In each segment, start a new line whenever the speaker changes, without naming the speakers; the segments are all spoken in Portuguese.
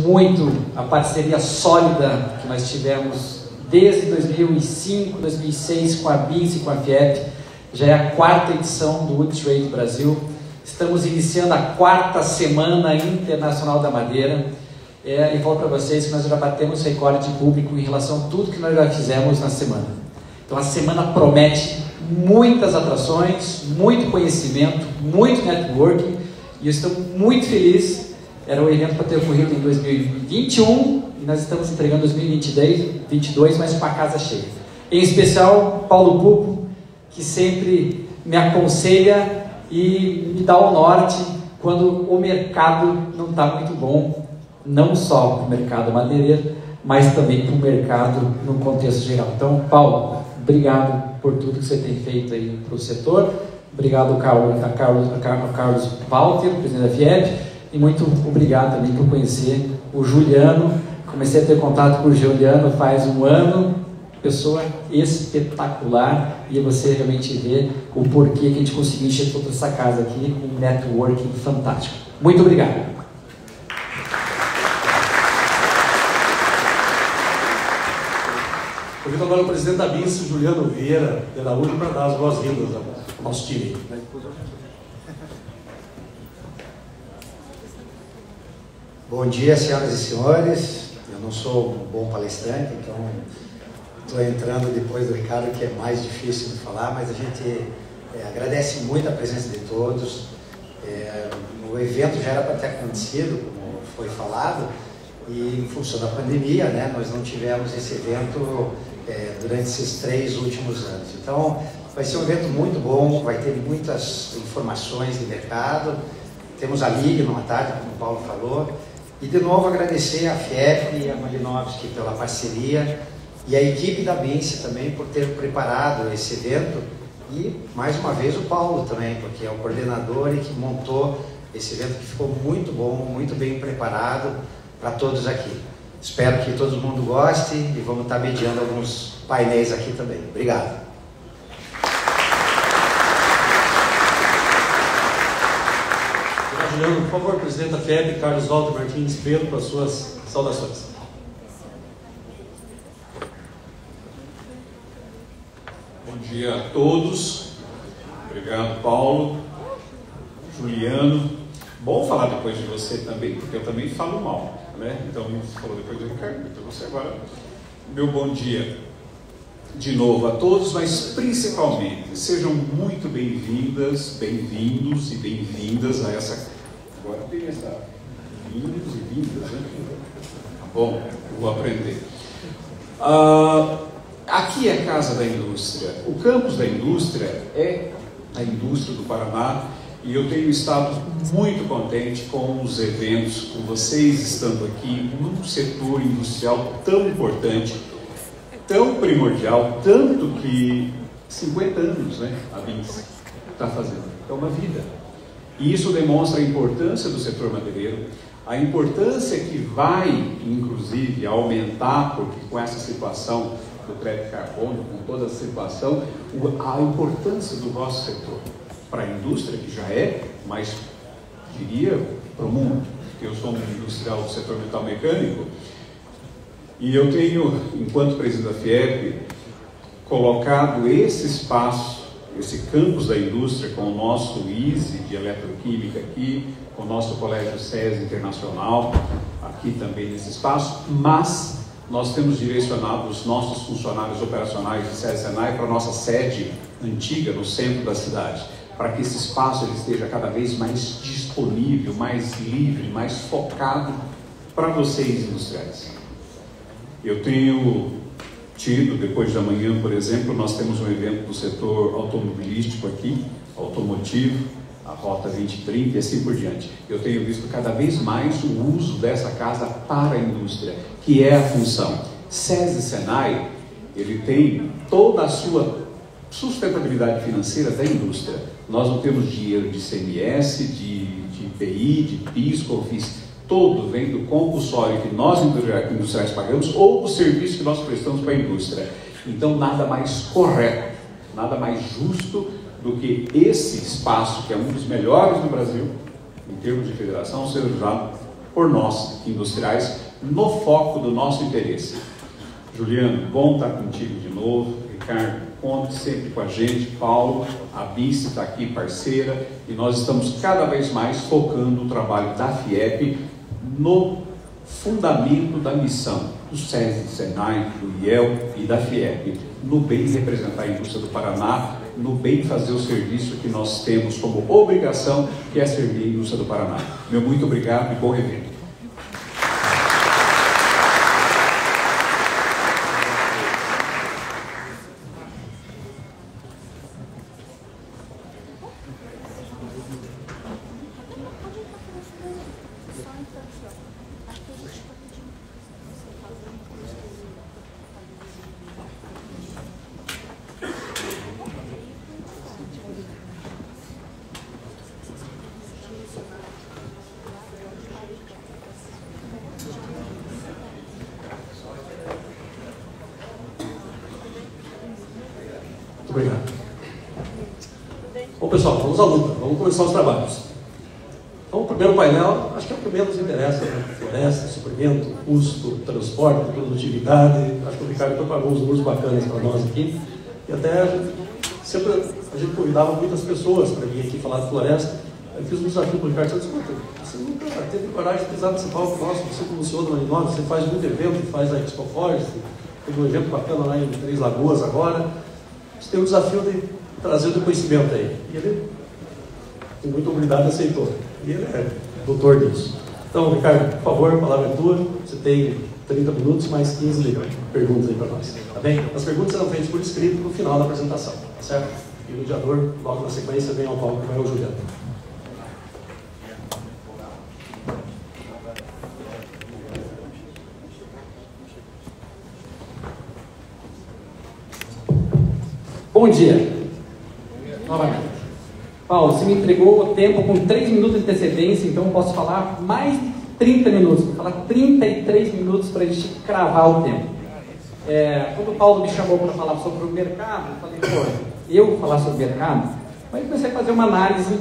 muito a parceria sólida que nós tivemos desde 2005, 2006 com a BINSE e com a FIEP. Já é a 4ª edição do Wood Trade Brasil. Estamos iniciando a 4ª Semana Internacional da Madeira. E falo para vocês que nós já batemos recorde de público em relação a tudo que nós já fizemos na semana. Então a semana promete muitas atrações, muito conhecimento, muito networking, e eu estou muito feliz. Era um evento para ter ocorrido em 2021 e nós estamos entregando 2022, mas com a casa cheia. Em especial, Paulo Pupo, que sempre me aconselha e me dá o norte quando o mercado não está muito bom, não só para o mercado madeireiro, mas também para o mercado no contexto geral. Então, Paulo, obrigado por tudo que você tem feito aí para o setor. Obrigado ao Carlos Walter, presidente da FIEP. E muito obrigado também por conhecer o Juliano. Comecei a ter contato com o Juliano faz um ano. Pessoa espetacular. E você realmente vê o porquê que a gente conseguiu encher toda essa casa aqui com um networking fantástico. Muito obrigado.
Convido agora o presidente da BINSE, Juliano Vieira de Araújo, para dar as boas-vindas ao nosso time.
Bom dia, senhoras e senhores. Eu não sou um bom palestrante, então estou entrando depois do Ricardo, que é mais difícil de falar, mas a gente agradece muito a presença de todos. O evento já era para ter acontecido, como foi falado, e em função da pandemia, né, nós não tivemos esse evento durante esses 3 últimos anos. Então, vai ser um evento muito bom, vai ter muitas informações de mercado. Temos a Ligno à tarde, como o Paulo falou. E de novo agradecer a FIEP e a Malinovski pela parceria e a equipe da BINSE também por ter preparado esse evento, e mais uma vez o Paulo também, porque é o coordenador e que montou esse evento, que ficou muito bom, muito bem preparado para todos aqui. Espero que todo mundo goste e vamos estar mediando alguns painéis aqui também. Obrigado.
Juliano, por favor, presidente da FIEP, Carlos Walter Martins Pedro, para as suas saudações.
Bom dia a todos. Obrigado, Paulo, Juliano. Bom falar depois de você também, porque eu também falo mal, né? Então, você falou depois do Ricardo, então você agora. Meu bom dia de novo a todos, mas principalmente sejam muito bem-vindas, bem-vindos e bem-vindas a essa. Agora tem essa vindos e vindas, né? Tá bom, vou aprender. Aqui é a Casa da Indústria. O campus da indústria é a indústria do Paraná, e eu tenho estado muito contente com os eventos, com vocês estando aqui num setor industrial tão importante, tão primordial, tanto que 50 anos, né, a BINSE está fazendo. É uma vida. E isso demonstra a importância do setor madeireiro, a importância que vai, inclusive, aumentar, porque com essa situação do crédito carbônico, com toda a situação, a importância do nosso setor para a indústria, que já é, mas diria para o mundo, porque eu sou um industrial do setor metal mecânico, e eu tenho, enquanto presidente da FIEP, colocado esse espaço, esse campus da indústria, com o nosso ISE de eletroquímica aqui, com o nosso colégio SES Internacional, aqui também nesse espaço, mas nós temos direcionado os nossos funcionários operacionais de SES Senai para a nossa sede antiga, no centro da cidade, para que esse espaço ele esteja cada vez mais disponível, mais livre, mais focado para vocês industriais. Eu tenho tido, depois de amanhã, por exemplo, nós temos um evento do setor automobilístico aqui, automotivo, a Rota 2030 e assim por diante. Eu tenho visto cada vez mais o uso dessa casa para a indústria, que é a função. SESI Senai, ele tem toda a sua sustentabilidade financeira da indústria. Nós não temos dinheiro de ICMS, de IPI, de PIS, COFINS, todo vem do compulsório que nós industriais pagamos ou do serviço que nós prestamos para a indústria. Então, nada mais correto, nada mais justo do que esse espaço, que é um dos melhores do Brasil, em termos de federação, seja por nós, industriais, no foco do nosso interesse. Juliano, bom estar contigo de novo. Ricardo, conte sempre com a gente. Paulo, a Bice está aqui, parceira, e nós estamos cada vez mais focando o trabalho da FIEP no fundamento da missão do SESI, do SENAI, do IEL e da FIEP, no bem representar a indústria do Paraná, no bem fazer o serviço que nós temos como obrigação, que é servir a indústria do Paraná. Meu muito obrigado e bom evento.
Obrigado. Bom, pessoal, vamos à luta, vamos começar os trabalhos. Então, o primeiro painel, acho que é o que menos interessa, né? Floresta, suprimento, custo, transporte, produtividade. Acho que o Ricardo preparou uns números bacanas para nós aqui. E até sempre a gente convidava muitas pessoas para vir aqui falar de floresta. Eu fiz um desafio para o Ricardo, escuta, você nunca teve coragem de pisar nesse palco nosso, você funciona no Uninove, você faz muito evento, faz a Expo Forest, teve um evento bacana lá em Três Lagoas agora. Você tem o desafio de trazer o conhecimento aí. E ele, com muita humildade, aceitou. E ele é doutor nisso. Então, Ricardo, por favor, a palavra é tua. Você tem 30 minutos, mais 15 perguntas aí para nós. Tá bem? As perguntas serão feitas por escrito no final da apresentação. Tá certo? E o mediador, logo na sequência, vem ao palco que vai o Juliano.
Bom dia. Novamente. Paulo, você me entregou o tempo com 3 minutos de antecedência, então eu posso falar mais de 30 minutos. Vou falar 33 minutos para a gente cravar o tempo. Quando o Paulo me chamou para falar sobre o mercado, eu falei, pô, eu falar sobre o mercado? Mas eu comecei a fazer uma análise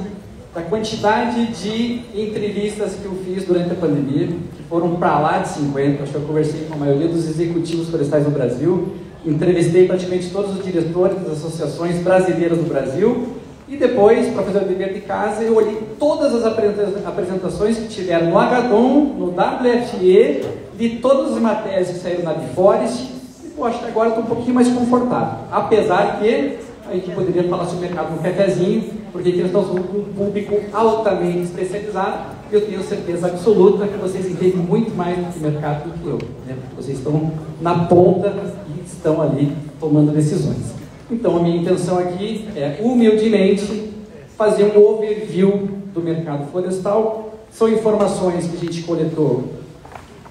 da quantidade de entrevistas que eu fiz durante a pandemia, que foram para lá de 50. Acho que eu conversei com a maioria dos executivos florestais do Brasil. Entrevistei praticamente todos os diretores das associações brasileiras do Brasil e depois, para fazer o dever de casa, eu olhei todas as apresentações que tiveram no Hackathon, no WFE, de todas as matérias que saíram na Biforest e eu acho que agora estou um pouquinho mais confortável. Apesar que a gente poderia falar sobre o mercado no cafezinho, porque aqui nós estamos com um público altamente especializado e eu tenho certeza absoluta que vocês entendem muito mais do que o mercado do que eu, né? Porque vocês estão na ponta e estão ali tomando decisões. Então, a minha intenção aqui é, humildemente, fazer um overview do mercado florestal. São informações que a gente coletou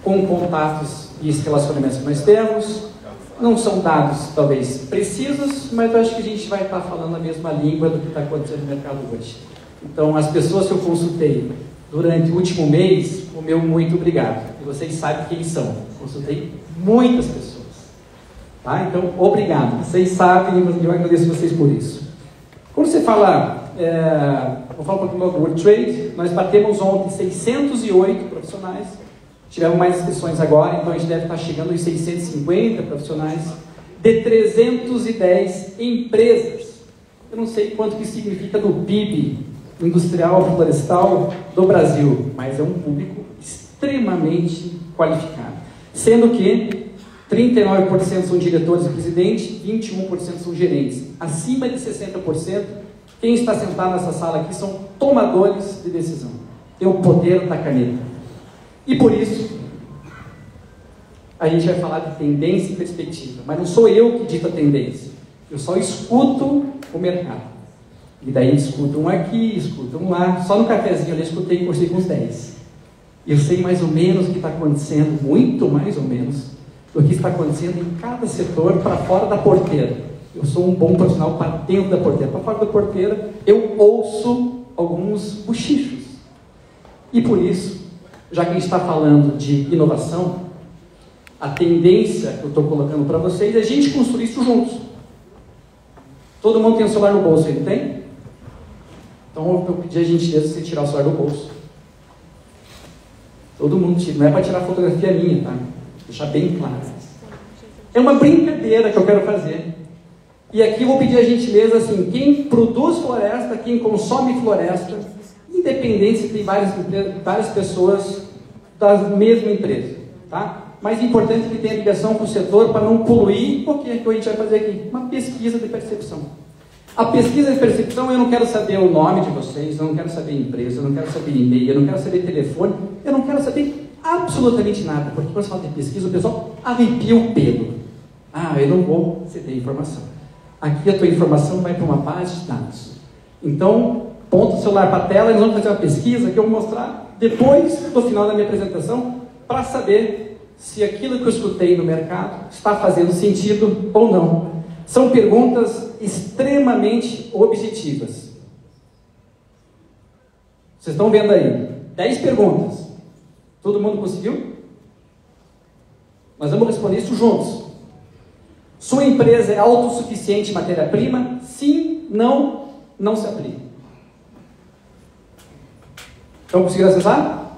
com contatos e relacionamentos que nós temos. Não são dados, talvez, precisos, mas eu acho que a gente vai estar falando a mesma língua do que está acontecendo no mercado hoje. Então, as pessoas que eu consultei durante o último mês, o meu muito obrigado. E vocês sabem quem são. Consultei muitas pessoas. Tá? Então, obrigado. Vocês sabem e eu agradeço vocês por isso. Quando você fala, vou falar um pouquinho do World Trade, nós batemos ontem 608 profissionais, tivemos mais inscrições agora, então a gente deve estar chegando em 650 profissionais, de 310 empresas. Eu não sei quanto que significa do PIB industrial florestal do Brasil, mas é um público extremamente qualificado. Sendo que 39% são diretores e presidentes, 21% são gerentes. Acima de 60%, quem está sentado nessa sala aqui são tomadores de decisão. Tem o poder da caneta. E por isso, a gente vai falar de tendência e perspectiva. Mas não sou eu que dito a tendência. Eu só escuto o mercado. E daí escuto um aqui, escuto um lá. Só no cafezinho eu escutei e conversei com uns 10. E eu sei mais ou menos o que está acontecendo, muito mais ou menos, do que está acontecendo em cada setor para fora da porteira. Eu sou um bom profissional para dentro da porteira. Para fora da porteira, eu ouço alguns bochichos. E por isso, já que a gente está falando de inovação, a tendência que eu estou colocando para vocês é a gente construir isso juntos. Todo mundo tem o celular no bolso aí, não tem? Então eu pedi a gentileza de você tirar o celular do bolso. Todo mundo tira, não é para tirar fotografia minha, tá? Deixar bem claro. É uma brincadeira que eu quero fazer. E aqui eu vou pedir a gentileza, assim, quem produz floresta, quem consome floresta, independente se tem várias pessoas da mesma empresa, tá? Mais importante que tenha ligação com o setor para não poluir, porque é o que a gente vai fazer aqui? Uma pesquisa de percepção. A pesquisa de percepção, eu não quero saber o nome de vocês, eu não quero saber empresa, eu não quero saber e-mail, eu não quero saber telefone, eu não quero saber absolutamente nada, porque quando você fala de pesquisa, o pessoal arrepia o pelo. Ah, eu não vou ceder informação. Aqui a tua informação vai para uma base de dados. Então, ponta o celular para a tela e nós vamos fazer uma pesquisa que eu vou mostrar depois do final da minha apresentação para saber se aquilo que eu escutei no mercado está fazendo sentido ou não. São perguntas extremamente objetivas. Vocês estão vendo aí? 10 perguntas. Todo mundo conseguiu? Nós vamos responder isso juntos. Sua empresa é autossuficiente em matéria-prima? Sim, não, não se aplica. Estão conseguindo acessar?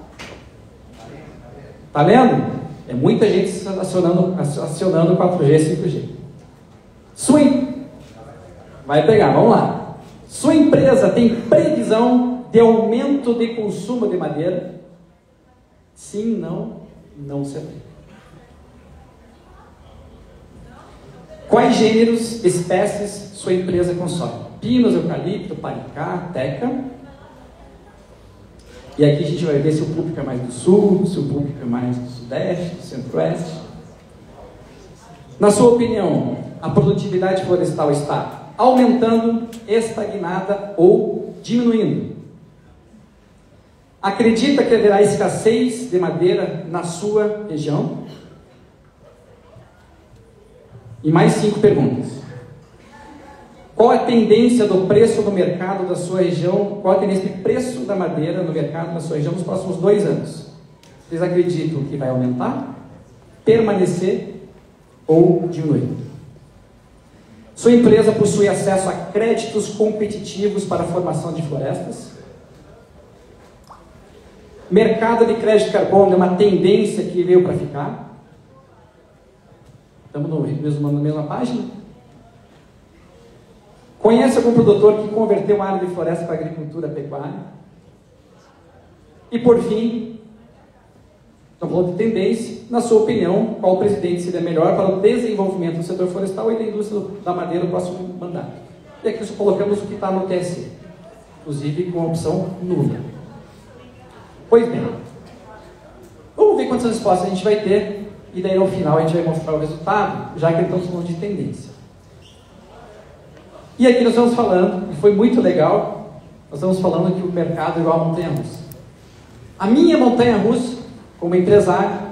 Está vendo? É muita gente acionando 4G e 5G. Vai pegar, vamos lá. Sua empresa tem previsão de aumento de consumo de madeira? Sim, não, não se aplica. Quais gêneros, espécies sua empresa consome? Pinos, eucalipto, paricá, teca. E aqui a gente vai ver se o público é mais do sul, se o público é mais do sudeste, do centro-oeste. Na sua opinião, a produtividade florestal está aumentando, estagnada ou diminuindo? Acredita que haverá escassez de madeira na sua região? E mais 5 perguntas. Qual a tendência do preço no mercado da sua região? Qual a tendência de preço da madeira no mercado da sua região nos próximos 2 anos? Vocês acreditam que vai aumentar, permanecer ou diminuir? Sua empresa possui acesso a créditos competitivos para a formação de florestas? Mercado de crédito de carbono é uma tendência que veio para ficar? Estamos na mesma página? Conhece algum produtor que converteu uma área de floresta para agricultura pecuária? E por fim, estamos falando de tendência. Na sua opinião, qual presidente seria melhor para o desenvolvimento do setor florestal e da indústria da madeira no próximo mandato? E aqui nós colocamos o que está no TSE, inclusive com a opção nula. Pois bem, vamos ver quantas respostas a gente vai ter e daí no final a gente vai mostrar o resultado, já que estamos falando de tendência. E aqui nós estamos falando, e foi muito legal, nós estamos falando que o mercado é igual a montanha-russa. A minha montanha-russa, como empresário,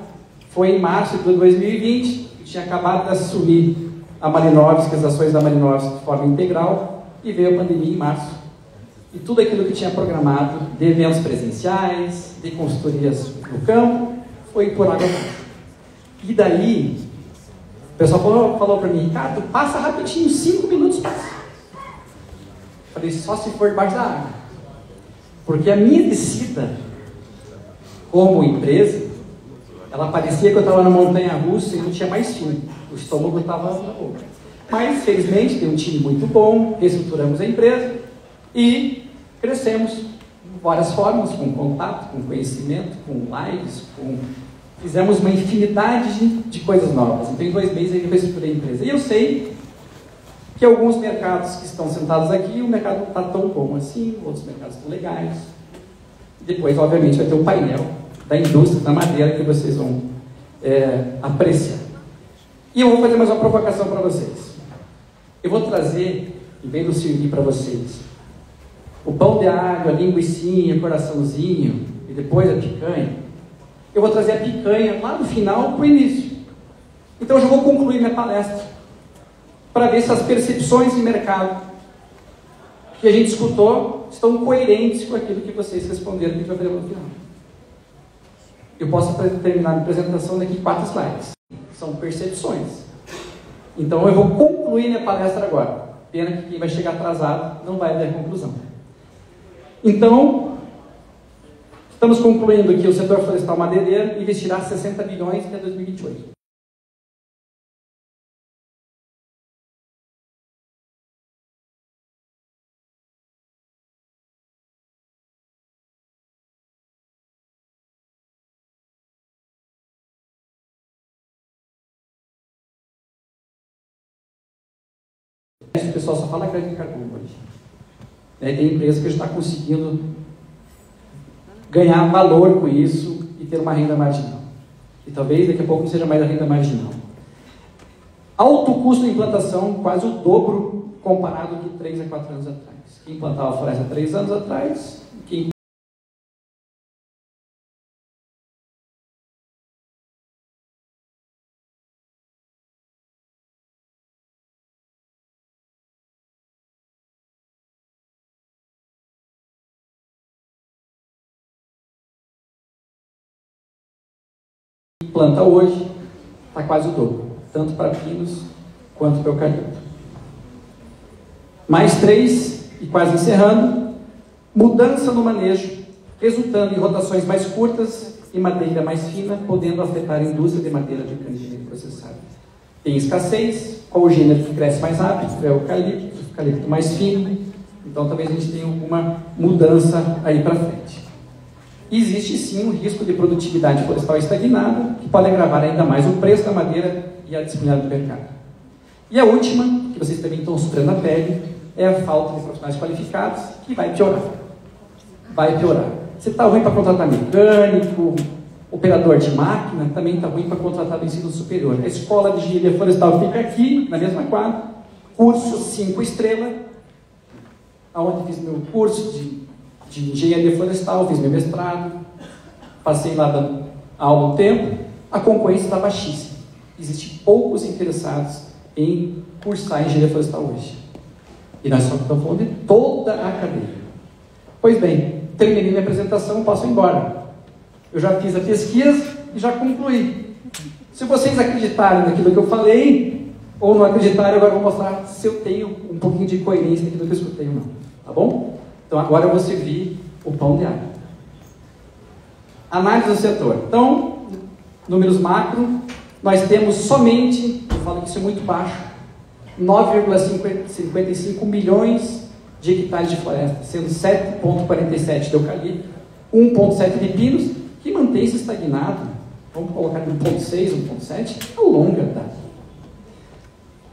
foi em março de 2020, eu tinha acabado de assumir a Marinovski, as ações da Marinovski de forma integral, e veio a pandemia em março. E tudo aquilo que tinha programado de eventos presenciais, de consultorias no campo, foi por água abaixo. E daí, o pessoal falou para mim, Ricardo, passa rapidinho, 5 minutos passa. Falei, só se for debaixo da água. Porque a minha descida, como empresa, ela parecia que eu estava na montanha-russa e não tinha mais fim. O estômago estava na boca. Mas, felizmente, tem um time muito bom, reestruturamos a empresa e crescemos de várias formas, com contato, com conhecimento, com lives, fizemos uma infinidade de coisas novas. Então, em 2 meses eu reestruturei a empresa. E eu sei que alguns mercados que estão sentados aqui, o mercado não está tão bom assim, outros mercados estão legais. Depois, obviamente, vai ter um painel da indústria da madeira que vocês vão apreciar. E eu vou fazer mais uma provocação para vocês. Eu vou trazer, em vez de servir para vocês, o pão de alho, a linguicinha, o coraçãozinho, e depois a picanha. Eu vou trazer a picanha lá no final para o início. Então eu já vou concluir minha palestra, para ver se as percepções de mercado que a gente escutou estão coerentes com aquilo que vocês responderam que a gente vai fazer no final. Eu posso terminar a apresentação daqui 4 slides. São percepções. Então eu vou concluir minha palestra agora. Pena que quem vai chegar atrasado não vai ver a conclusão. Então, Estamos concluindo que o setor florestal madeireiro investirá 60 bilhões até 2028. O pessoal só fala crédito de carbono hoje. Tem empresa que já está conseguindo ganhar valor com isso e ter uma renda marginal. E talvez daqui a pouco não seja mais a renda marginal. Alto custo de implantação, quase o dobro comparado com 3 a 4 anos atrás. Quem implantava a floresta 3 anos atrás, quem planta hoje está quase o dobro, tanto para pinos quanto para eucalipto. Mais 3, e quase encerrando, mudança no manejo, resultando em rotações mais curtas e madeira mais fina, podendo afetar a indústria de madeira de canjica processada. Tem escassez, qual o gênero que cresce mais rápido? É o eucalipto mais fino, então talvez a gente tenha alguma mudança aí para frente. Existe sim um risco de produtividade florestal estagnada, que pode agravar ainda mais o preço da madeira e a disponibilidade do mercado. E a última, que vocês também estão sofrendo na pele, é a falta de profissionais qualificados, que vai piorar. Vai piorar. Você está ruim para contratar mecânico, operador de máquina, também está ruim para contratar do ensino superior. A escola de engenharia florestal fica aqui, na mesma quadra, curso 5 estrelas, onde fiz meu curso de engenharia florestal, fiz meu mestrado, passei lá dando aula um tempo, a concorrência está baixíssima. Existem poucos interessados em cursar engenharia florestal hoje. E nós só estamos falando de toda a cadeia. Pois bem, terminei minha apresentação, posso ir embora. Eu já fiz a pesquisa e já concluí. Se vocês acreditarem naquilo que eu falei, ou não acreditarem, agora eu vou mostrar se eu tenho um pouquinho de coerência naquilo que eu escutei ou não. Tá bom? Então agora eu vou servir o pão de alho. Análise do setor. Então, números macro, nós temos somente, eu falo que isso é muito baixo, 9,55 milhões de hectares de floresta, sendo 7,47 de eucalipto, 1,7 de pinos, que mantém-se estagnado, vamos colocar de 1,6, 1,7, ao longa data.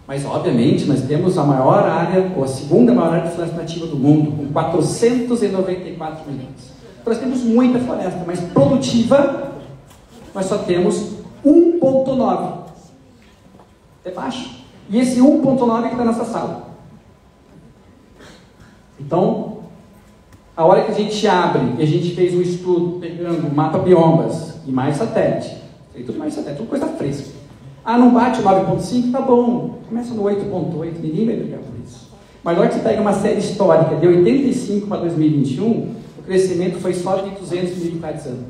Mas, obviamente, nós temos a maior área, ou a segunda maior área de floresta nativa do mundo, com 494 milhões. Nós temos muita floresta, mas produtiva, nós só temos 1,9. É baixo. E esse 1,9 que está nessa sala. Então, a hora que a gente abre, e a gente fez um estudo, pegando mapa biomas e mais satélite, tem tudo mais satélite, tudo coisa fresca. Ah, não bate o 9,5? Tá bom. Começa no 8,8, ninguém vai brigar por isso. Mas na hora que você pega uma série histórica de 85 para 2021, o crescimento foi só de 200 mil hectares ano.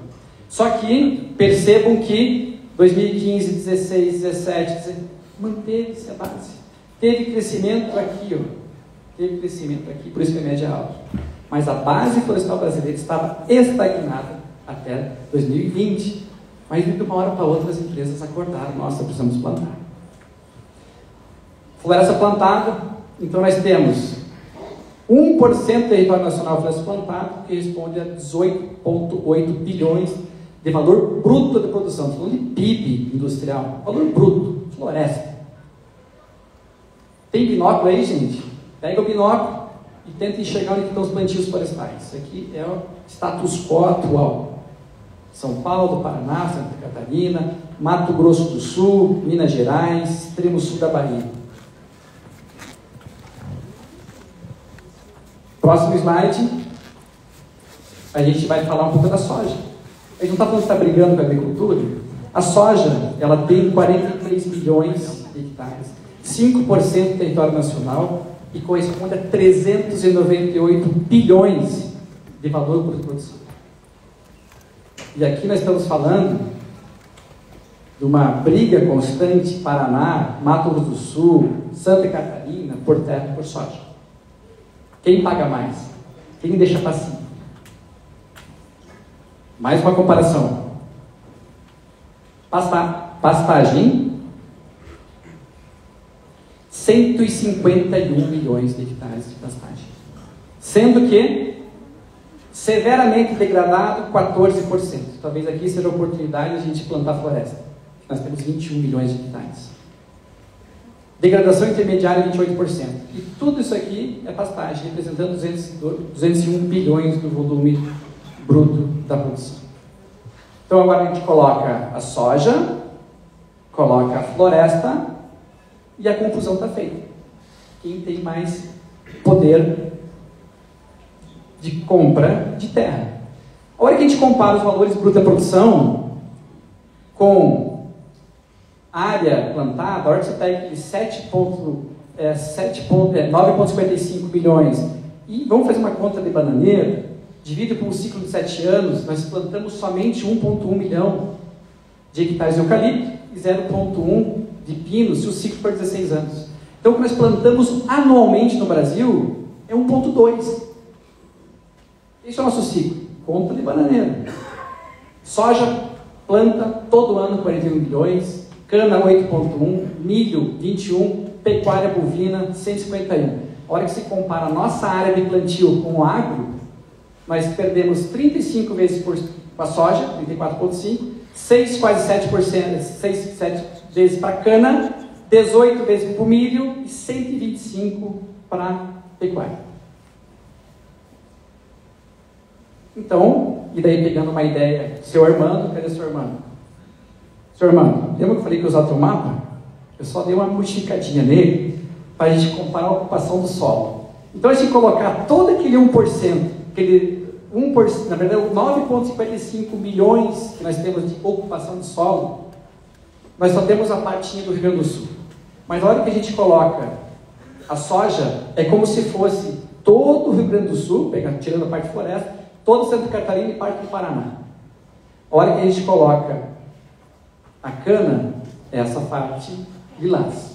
Só que percebam que 2015, 16, 17, 17 manteve-se a base. Teve crescimento aqui, ó. Teve crescimento aqui, por isso que a média é alta. Mas a base florestal brasileira estava estagnada até 2020. Mas de uma hora para outra as empresas acordaram, nossa, precisamos plantar. Floresta plantada, então nós temos 1% do território nacional floresta plantado, que responde a 18,8 bilhões de valor bruto da produção. Estou falando de PIB industrial, valor bruto, floresta. Tem binóculo aí, gente? Pega o binóculo e tenta enxergar onde estão os plantios florestais. Isso aqui é o status quo atual. São Paulo, Paraná, Santa Catarina, Mato Grosso do Sul, Minas Gerais, extremo sul da Bahia. Próximo slide, a gente vai falar um pouco da soja. A gente não está falando que está brigando com a agricultura. A soja, ela tem 43 milhões de hectares, 5% do território nacional e corresponde a 398 bilhões de valor por produção. E aqui nós estamos falando de uma briga constante, Paraná, Mato Grosso do Sul, Santa Catarina, por terra e por soja. Quem paga mais? Quem deixa passivo? Mais uma comparação. Pastagem, 151 milhões de hectares de pastagem. Sendo que, severamente degradado, 14%. Talvez aqui seja a oportunidade de a gente plantar floresta. Nós temos 21 milhões de hectares. Degradação intermediária, 28%. E tudo isso aqui é pastagem, representando 201 bilhões do volume bruto da produção. Então agora a gente coloca a soja, coloca a floresta e a confusão está feita. Quem tem mais poder de compra de terra? A hora que a gente compara os valores brutos da produção com área plantada, a hora que você pega aqui 9,55 bilhões e vamos fazer uma conta de bananeira, divide por um ciclo de 7 anos, nós plantamos somente 1,1 milhão de hectares de eucalipto e 0,1 de pino, se o ciclo for 16 anos. Então, o que nós plantamos anualmente no Brasil é 1,2. Esse é o nosso ciclo. Conta de bananeira. Soja planta todo ano 41 milhões, cana 8,1, milho 21, pecuária bovina 151. A hora que se compara a nossa área de plantio com o agro, nós perdemos 35 vezes com a soja, 34,5, 6, quase 7%, 6, 7 vezes para a cana, 18 vezes para o milho e 125 para a pecuária. Então, e daí pegando uma ideia, seu Armando, cadê o seu Armando? Seu Armando, lembra que eu falei que eu usava o mapa? Eu só dei uma modificadinha nele para a gente comparar a ocupação do solo. Então, a gente colocar todo aquele 1%, aquele 1%, na verdade, 9,55 milhões que nós temos de ocupação de solo, nós só temos a partinha do Rio Grande do Sul. Mas na hora que a gente coloca a soja, é como se fosse todo o Rio Grande do Sul, tirando a parte de floresta, todo Santa Catarina e parte do Paraná. A hora que a gente coloca a cana, é essa parte lilás.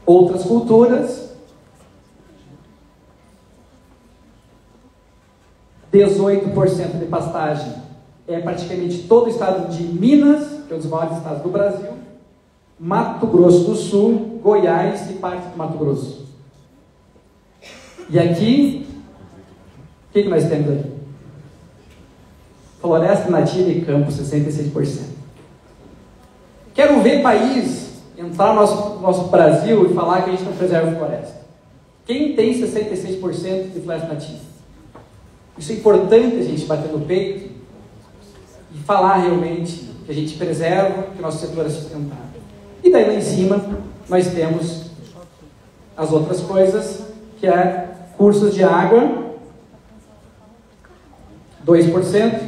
Outras culturas, 18% de pastagem é praticamente todo o estado de Minas, que é um dos maiores estados do Brasil, Mato Grosso do Sul, Goiás e parte do Mato Grosso. E aqui, o que nós temos aqui? Floresta nativa e campo, 66%. Quero ver país entrar no nosso Brasil e falar que a gente não preserva a floresta. Quem tem 66% de floresta nativa? Isso é importante a gente bater no peito e falar realmente que a gente preserva, que o nosso setor é sustentável. E daí lá em cima nós temos as outras coisas, que é cursos de água, 2%,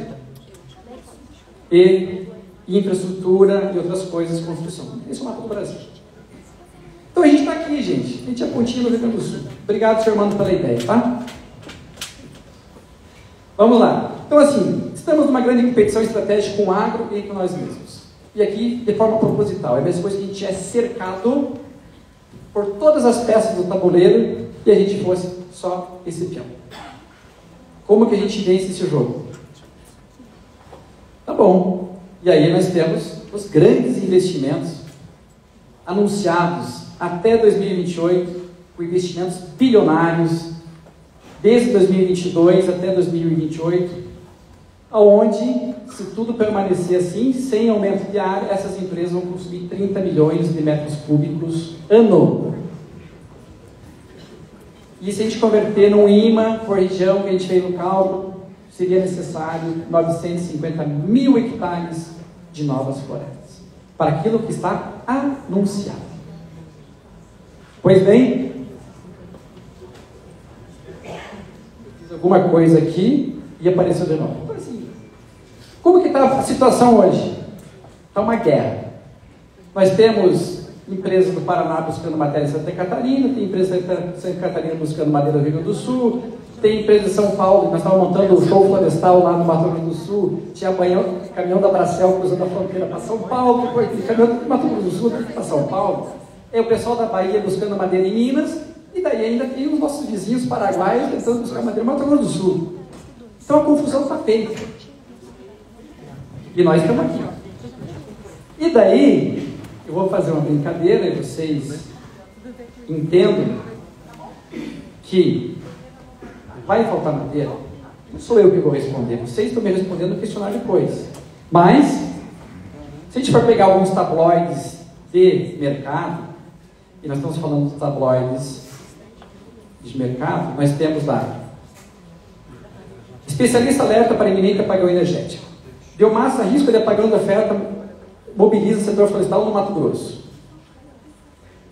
e infraestrutura e outras coisas, construção. Esse é o mapa do Brasil. Então a gente está aqui, gente. A gente é pontinho no Rio Grande do Sul. Obrigado, senhor Armando, pela ideia, tá? Vamos lá. Então, assim, estamos numa grande competição estratégica com o agro e com nós mesmos. E aqui, de forma proposital, é a mesma coisa que a gente é cercado por todas as peças do tabuleiro e a gente fosse só esse peão. Como que a gente vence esse jogo? Tá bom. E aí nós temos os grandes investimentos anunciados até 2028, com investimentos bilionários, desde 2022 até 2028, aonde, se tudo permanecer assim, sem aumento de área, essas empresas vão consumir 30 milhões de metros cúbicos ano. E se a gente converter num IMA por região que a gente fez no cálculo, seria necessário 950 mil hectares de novas florestas, para aquilo que está anunciado. Pois bem, fiz alguma coisa aqui e apareceu de novo. Então, assim, como que está a situação hoje? Está uma guerra. Nós temos empresas do Paraná buscando matéria em Santa Catarina, tem empresa de Santa Catarina buscando madeira no Rio Grande do Sul, tem empresa de São Paulo, nós estávamos montando o show florestal lá no Mato Grosso do Sul, tinha caminhão da Bracel cruzando a fronteira para São Paulo, depois caminhão do Mato Grosso do Sul para São Paulo, o pessoal da Bahia buscando madeira em Minas, e daí ainda tem os nossos vizinhos paraguaios tentando buscar madeira no Mato Grosso do Sul. Então a confusão está feita. E nós estamos aqui. E daí, eu vou fazer uma brincadeira e vocês entendam que vai faltar madeira. Não sou eu que vou responder, vocês estão me respondendo no questionário depois. Mas, se a gente for pegar alguns tabloides de mercado, e nós estamos falando dos tabloides de mercado, nós temos lá: especialista alerta para iminente apagão energético. Biomassa, risco de apagão de oferta, mobiliza o setor florestal no Mato Grosso.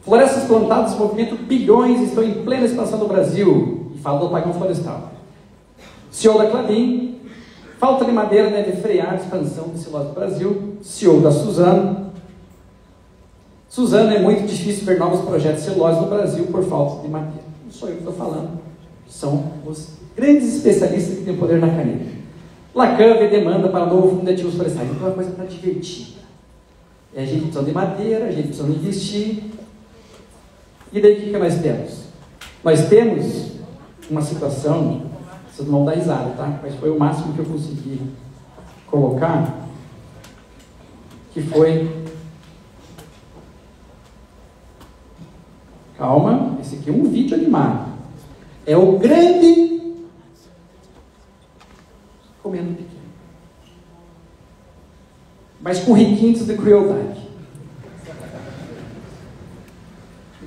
Florestas plantadas movimentam bilhões e estão em plena expansão no Brasil. E fala do apagão florestal. CEO da Clabin: falta de madeira deve frear a expansão de silose no Brasil. CEO da Suzano: Suzano, é muito difícil ver novos projetos de celulose no Brasil por falta de madeira. Não sou eu que estou falando, são os grandes especialistas que têm poder na caneta. Lacan vê demanda para novo fundo de ativos florestais. Então é uma coisa para divertir. A gente precisa de madeira, a gente precisa investir. E daí o que nós temos? Nós temos uma situação, vocês não vão dar risada, tá? Mas foi o máximo que eu consegui colocar, que foi... Calma, esse aqui é um vídeo animado. É o grande comendo pequeno. Mas com requintes de crueldade.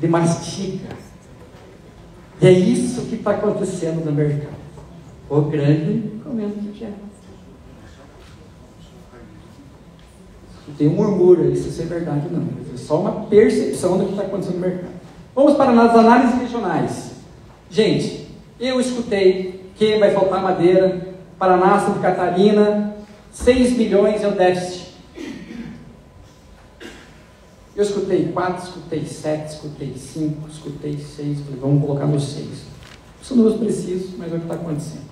De mastica. E é isso que está acontecendo no mercado. O grande comendo pequeno. Não tem um murmúrio aí se isso é verdade ou não. É só uma percepção do que está acontecendo no mercado. Vamos para as análises regionais. Gente, eu escutei que vai faltar madeira. Paraná, Santa Catarina, 6 milhões é o déficit. Eu escutei 4, escutei 7, escutei 5, escutei 6, falei, vamos colocar nos 6. São números precisos, mas é o que está acontecendo.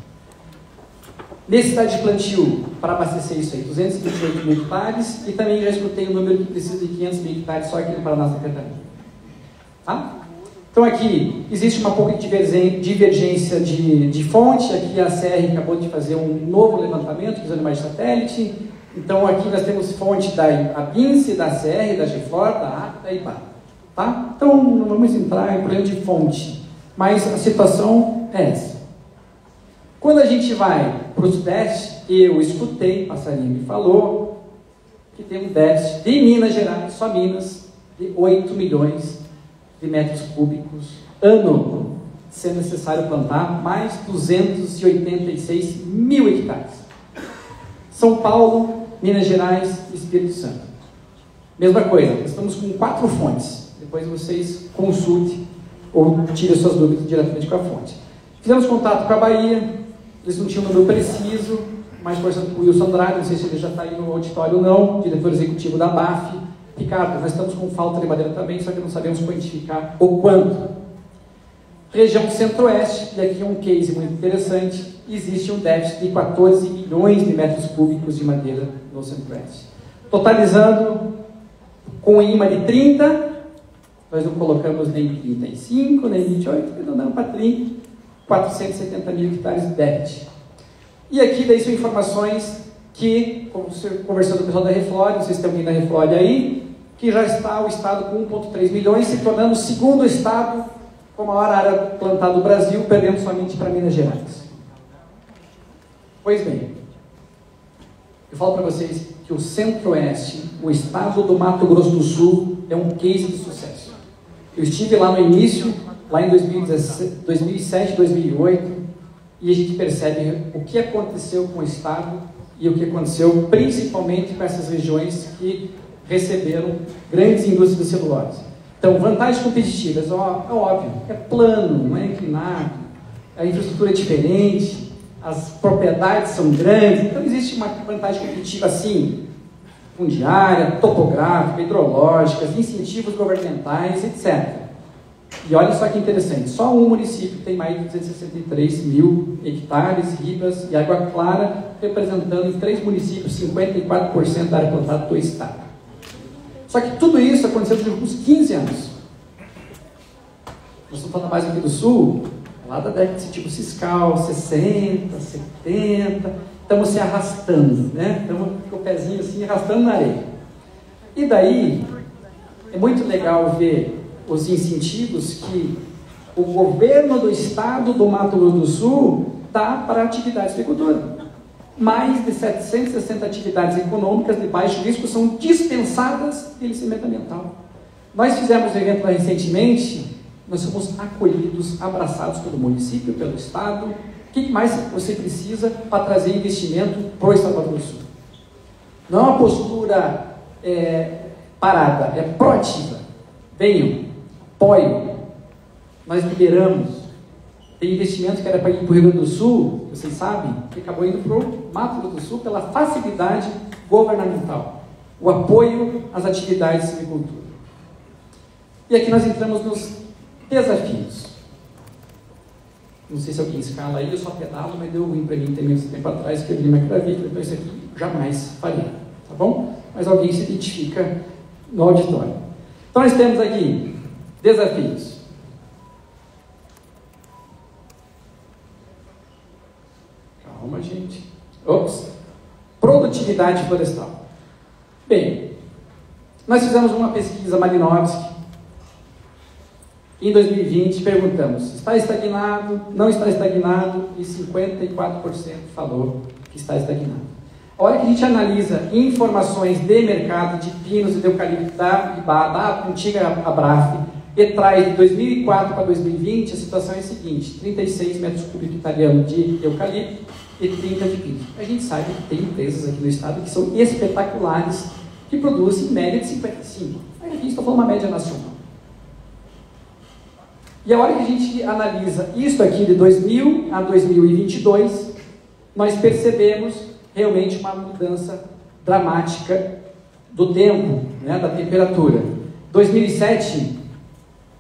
Necessidade de plantio para abastecer isso aí, 228 mil hectares, e também já escutei o número que precisa de 500 mil hectares só aqui no Paraná, Santa Catarina. Tá? Então aqui existe uma pouca divergência de fonte. Aqui a CR acabou de fazer um novo levantamento usando imagem de satélite. Então aqui nós temos fonte da ABINCE, da CR, da GFLOR, da APA, da IPA. Tá? Então não vamos entrar em problema de fonte, mas a situação é essa. Quando a gente vai para o Sudeste, eu escutei, passarinho me falou, que tem um déficit de Minas Gerais, só Minas, de 8 milhões de metros cúbicos ano, sendo necessário plantar mais 286 mil hectares. São Paulo, Minas Gerais e Espírito Santo. Mesma coisa, estamos com 4 fontes. Depois vocês consultem ou tirem suas dúvidas diretamente com a fonte. Fizemos contato com a Bahia, eles não tinham um número preciso, mas conversando com o Wilson Andrade, não sei se ele já está aí no auditório ou não, diretor executivo da BAF. Ricardo, nós estamos com falta de madeira também, só que não sabemos quantificar o quanto. Região Centro-Oeste, e aqui é um case muito interessante, existe um déficit de 14 milhões de metros cúbicos de madeira no Centro-Oeste. Totalizando, com IMA de 30, nós não colocamos nem 35, nem 28, arredondando para 30, 470 mil hectares de déficit. E aqui daí são informações que, conversando com o pessoal da Reflore, não sei se tem alguém da Reflore aí, que já está o estado com 1,3 milhões, se tornando o segundo estado com a maior área plantada do Brasil, perdendo somente para Minas Gerais. Pois bem, eu falo para vocês que o Centro-Oeste, o estado do Mato Grosso do Sul, é um case de sucesso. Eu estive lá no início, lá em 2007, 2008, e a gente percebe o que aconteceu com o estado e o que aconteceu principalmente com essas regiões que receberam grandes indústrias de celulose. Então, vantagens competitivas, ó, é óbvio, é plano, não é inclinado, a infraestrutura é diferente, as propriedades são grandes, então existe uma vantagem competitiva assim, fundiária, topográfica, hidrológica, incentivos governamentais, etc. E olha só que interessante, só um município tem mais de 263 mil hectares, ribas e água clara, representando em 3 municípios 54% da área plantada do estado. Só que tudo isso aconteceu nos últimos 15 anos. Nós estamos falando mais aqui do Sul, lá da década de tipo fiscal, 60, 70. estamos se arrastando, né? Estamos com o pezinho assim, arrastando na areia. E daí, é muito legal ver os incentivos que o governo do estado do Mato Grosso do Sul dá para a atividade de agricultura. Mais de 760 atividades econômicas de baixo risco são dispensadas de licenciamento ambiental. Nós fizemos um evento lá recentemente, nós somos acolhidos, abraçados pelo município, pelo estado. O que mais você precisa para trazer investimento para o estado do Mato Grosso do Sul? Não é uma postura parada, é proativa. Venham, apoiem. Nós liberamos. Tem investimento que era para ir para o Rio Grande do Sul, vocês sabem, que acabou indo para o Mato Grosso do Sul pela facilidade governamental, o apoio às atividades de agricultura. E aqui nós entramos nos desafios. Não sei se alguém escala aí, eu só pedalo, mas deu ruim para mim também esse tempo atrás, que eu li uma clavícula, então isso aqui jamais faria, tá bom? Mas alguém se identifica no auditório. Então nós temos aqui desafios. Calma, gente. Ops. Produtividade florestal. Bem, nós fizemos uma pesquisa Malinowski. Em 2020, perguntamos, está estagnado, não está estagnado, e 54% falou que está estagnado. A hora que a gente analisa informações de mercado de pinos e de eucalipto da antiga Abraf, e traz de 2004 para 2020, a situação é a seguinte: 36 metros cúbicos italianos de eucalipto e 30 de pinos. A gente sabe que tem empresas aqui no estado que são espetaculares, que produzem em média de 55. Aí aqui estou falando uma média nacional. E a hora que a gente analisa isso aqui de 2000 a 2022, nós percebemos realmente uma mudança dramática do tempo, né, da temperatura. 2007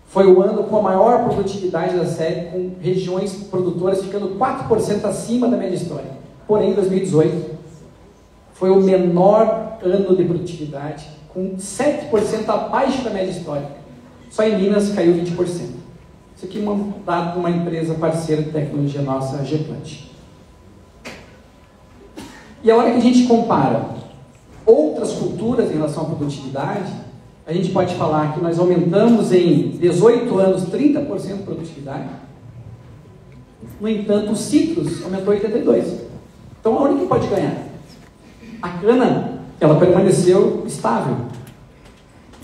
foi o ano com a maior produtividade da série, com regiões produtoras ficando 4% acima da média histórica. Porém, 2018 foi o menor ano de produtividade, com 7% abaixo da média histórica. Só em Minas caiu 20%. Isso aqui é um dado de uma empresa parceira de tecnologia nossa, a Geplant. E a hora que a gente compara outras culturas em relação à produtividade, a gente pode falar que nós aumentamos em 18 anos 30% de produtividade. No entanto, o citros aumentou 82%. Então, aonde que pode ganhar? A cana, ela permaneceu estável.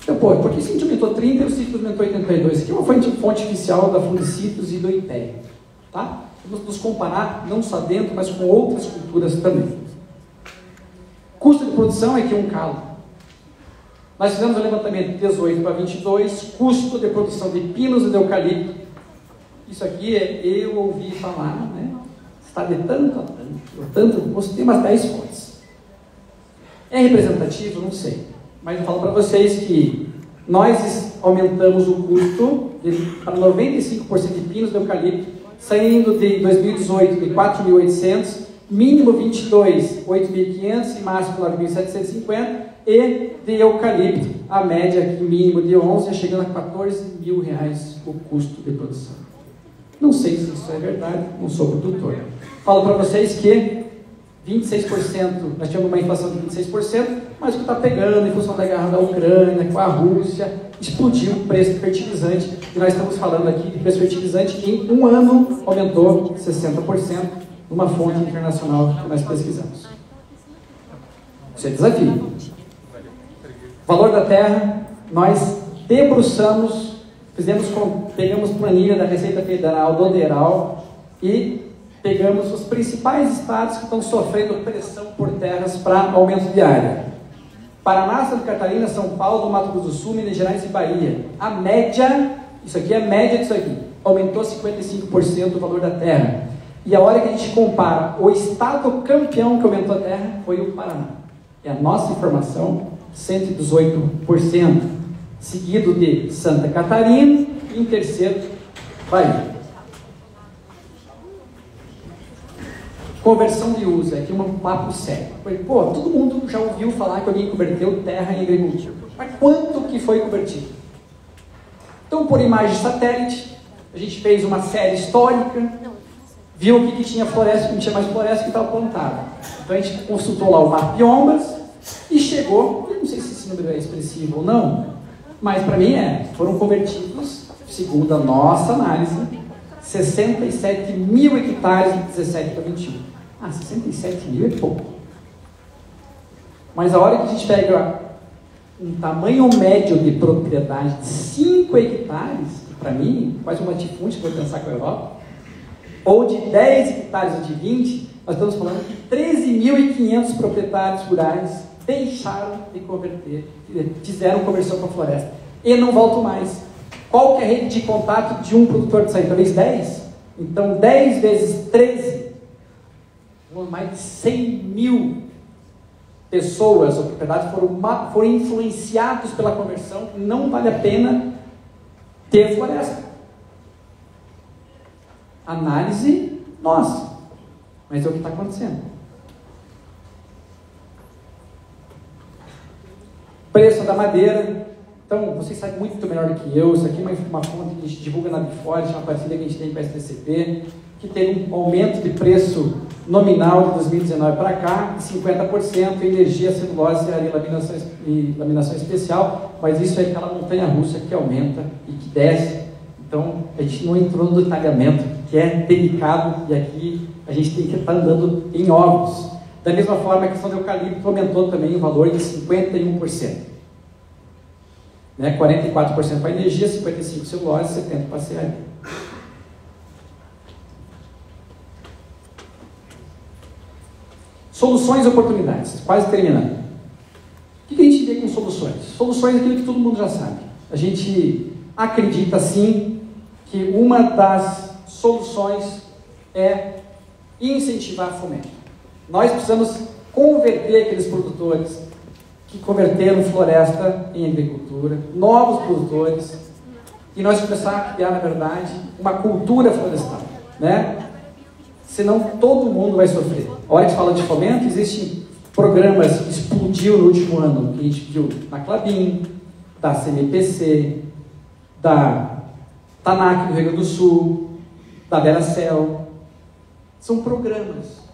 Então, por que a gente aumentou 30% e o citros aumentou 82%? Isso aqui é uma fonte oficial da Fundicitrus e do IPEA. Tá? Vamos nos comparar, não só dentro, mas com outras culturas também. Custo de produção é aqui um calo. Nós fizemos o levantamento de 18 para 22, custo de produção de pinos e de eucalipto. Isso aqui eu ouvi falar, né? Está de tanto a tanto, você tem umas 10 fontes. É representativo? Não sei. Mas eu falo para vocês que nós aumentamos o custo para 95% de pinos de eucalipto, saindo de 2018 de 4.800, mínimo 22, 8.500 e máximo 9.750, e de eucalipto, a média aqui mínimo de 11, chegando a R$14.000 o custo de produção. Não sei se isso é verdade, não sou produtor. Falo para vocês que 26%, nós tivemos uma inflação de 26%, mas o que está pegando em função da guerra da Ucrânia, com a Rússia, explodiu o preço do fertilizante, e nós estamos falando aqui de preço fertilizante que em um ano aumentou 60%, numa fonte internacional que nós pesquisamos. Isso é desafio. Valor da terra, nós debruçamos, pegamos planilha da Receita Federal, do DERAL, e pegamos os principais estados que estão sofrendo pressão por terras para aumento de área. Paraná, Santa Catarina, São Paulo, Mato Grosso do Sul, Minas Gerais e Bahia. A média, isso aqui é a média disso aqui, aumentou 55% o valor da terra. E a hora que a gente compara o estado campeão que aumentou a terra foi o Paraná. É a nossa informação, 118%, seguido de Santa Catarina e em terceiro, Bahia. Conversão de uso, aqui um papo sério. Pô, todo mundo já ouviu falar que alguém converteu terra em agricultura. Mas quanto que foi convertido? Então, por imagem de satélite, a gente fez uma série histórica viu aqui que tinha floresta, que não tinha mais floresta, que estava plantada. Então a gente consultou lá o mapa de biomas e chegou, eu não sei se esse número é expressivo ou não, mas para mim foram convertidos, segundo a nossa análise, 67 mil hectares de 17 para 21. 67 mil é pouco. Mas a hora que a gente pega um tamanho médio de propriedade de 5 hectares, para mim, quase um latifúndio, vou pensar com a Europa, ou de 10 hectares ou de 20, nós estamos falando que 13.500 proprietários rurais deixaram de converter, fizeram conversão para a floresta, e não voltam mais. Qual que é a rede de contato de um produtor de açaí? Talvez 10? Então 10 vezes 13, mais de 100 mil pessoas ou propriedades foram influenciados pela conversão. Não vale a pena ter floresta. Análise nossa, mas é o que está acontecendo. Preço da madeira. Então, vocês sabem muito melhor do que eu. Isso aqui é uma fonte que a gente divulga na Biford, uma parceria que a gente tem com a STCP, que teve um aumento de preço nominal de 2019 para cá, de 50%, energia, celulose e laminação especial, mas isso é aquela montanha-russa que aumenta e que desce. Então, a gente não entrou no detalhamento, que é delicado, e aqui a gente tem que estar andando em ovos. Da mesma forma, a questão do eucalipto aumentou também o valor de 51%. 44% para energia, 55% celulose, 70% para cereal. Soluções e oportunidades. Quase terminando. O que a gente vê com soluções? Soluções é aquilo que todo mundo já sabe. A gente acredita, sim, que uma das soluções é incentivar fomento. Nós precisamos converter aqueles produtores que converteram floresta em agricultura, novos produtores, e nós começar a criar, na verdade, uma cultura florestal, Senão todo mundo vai sofrer. A hora que se fala de fomento, existem programas que explodiu no último ano, que a gente viu na Clabin, da CMPC, da TANAC do Rio Grande do Sul, da Veracel. São programas.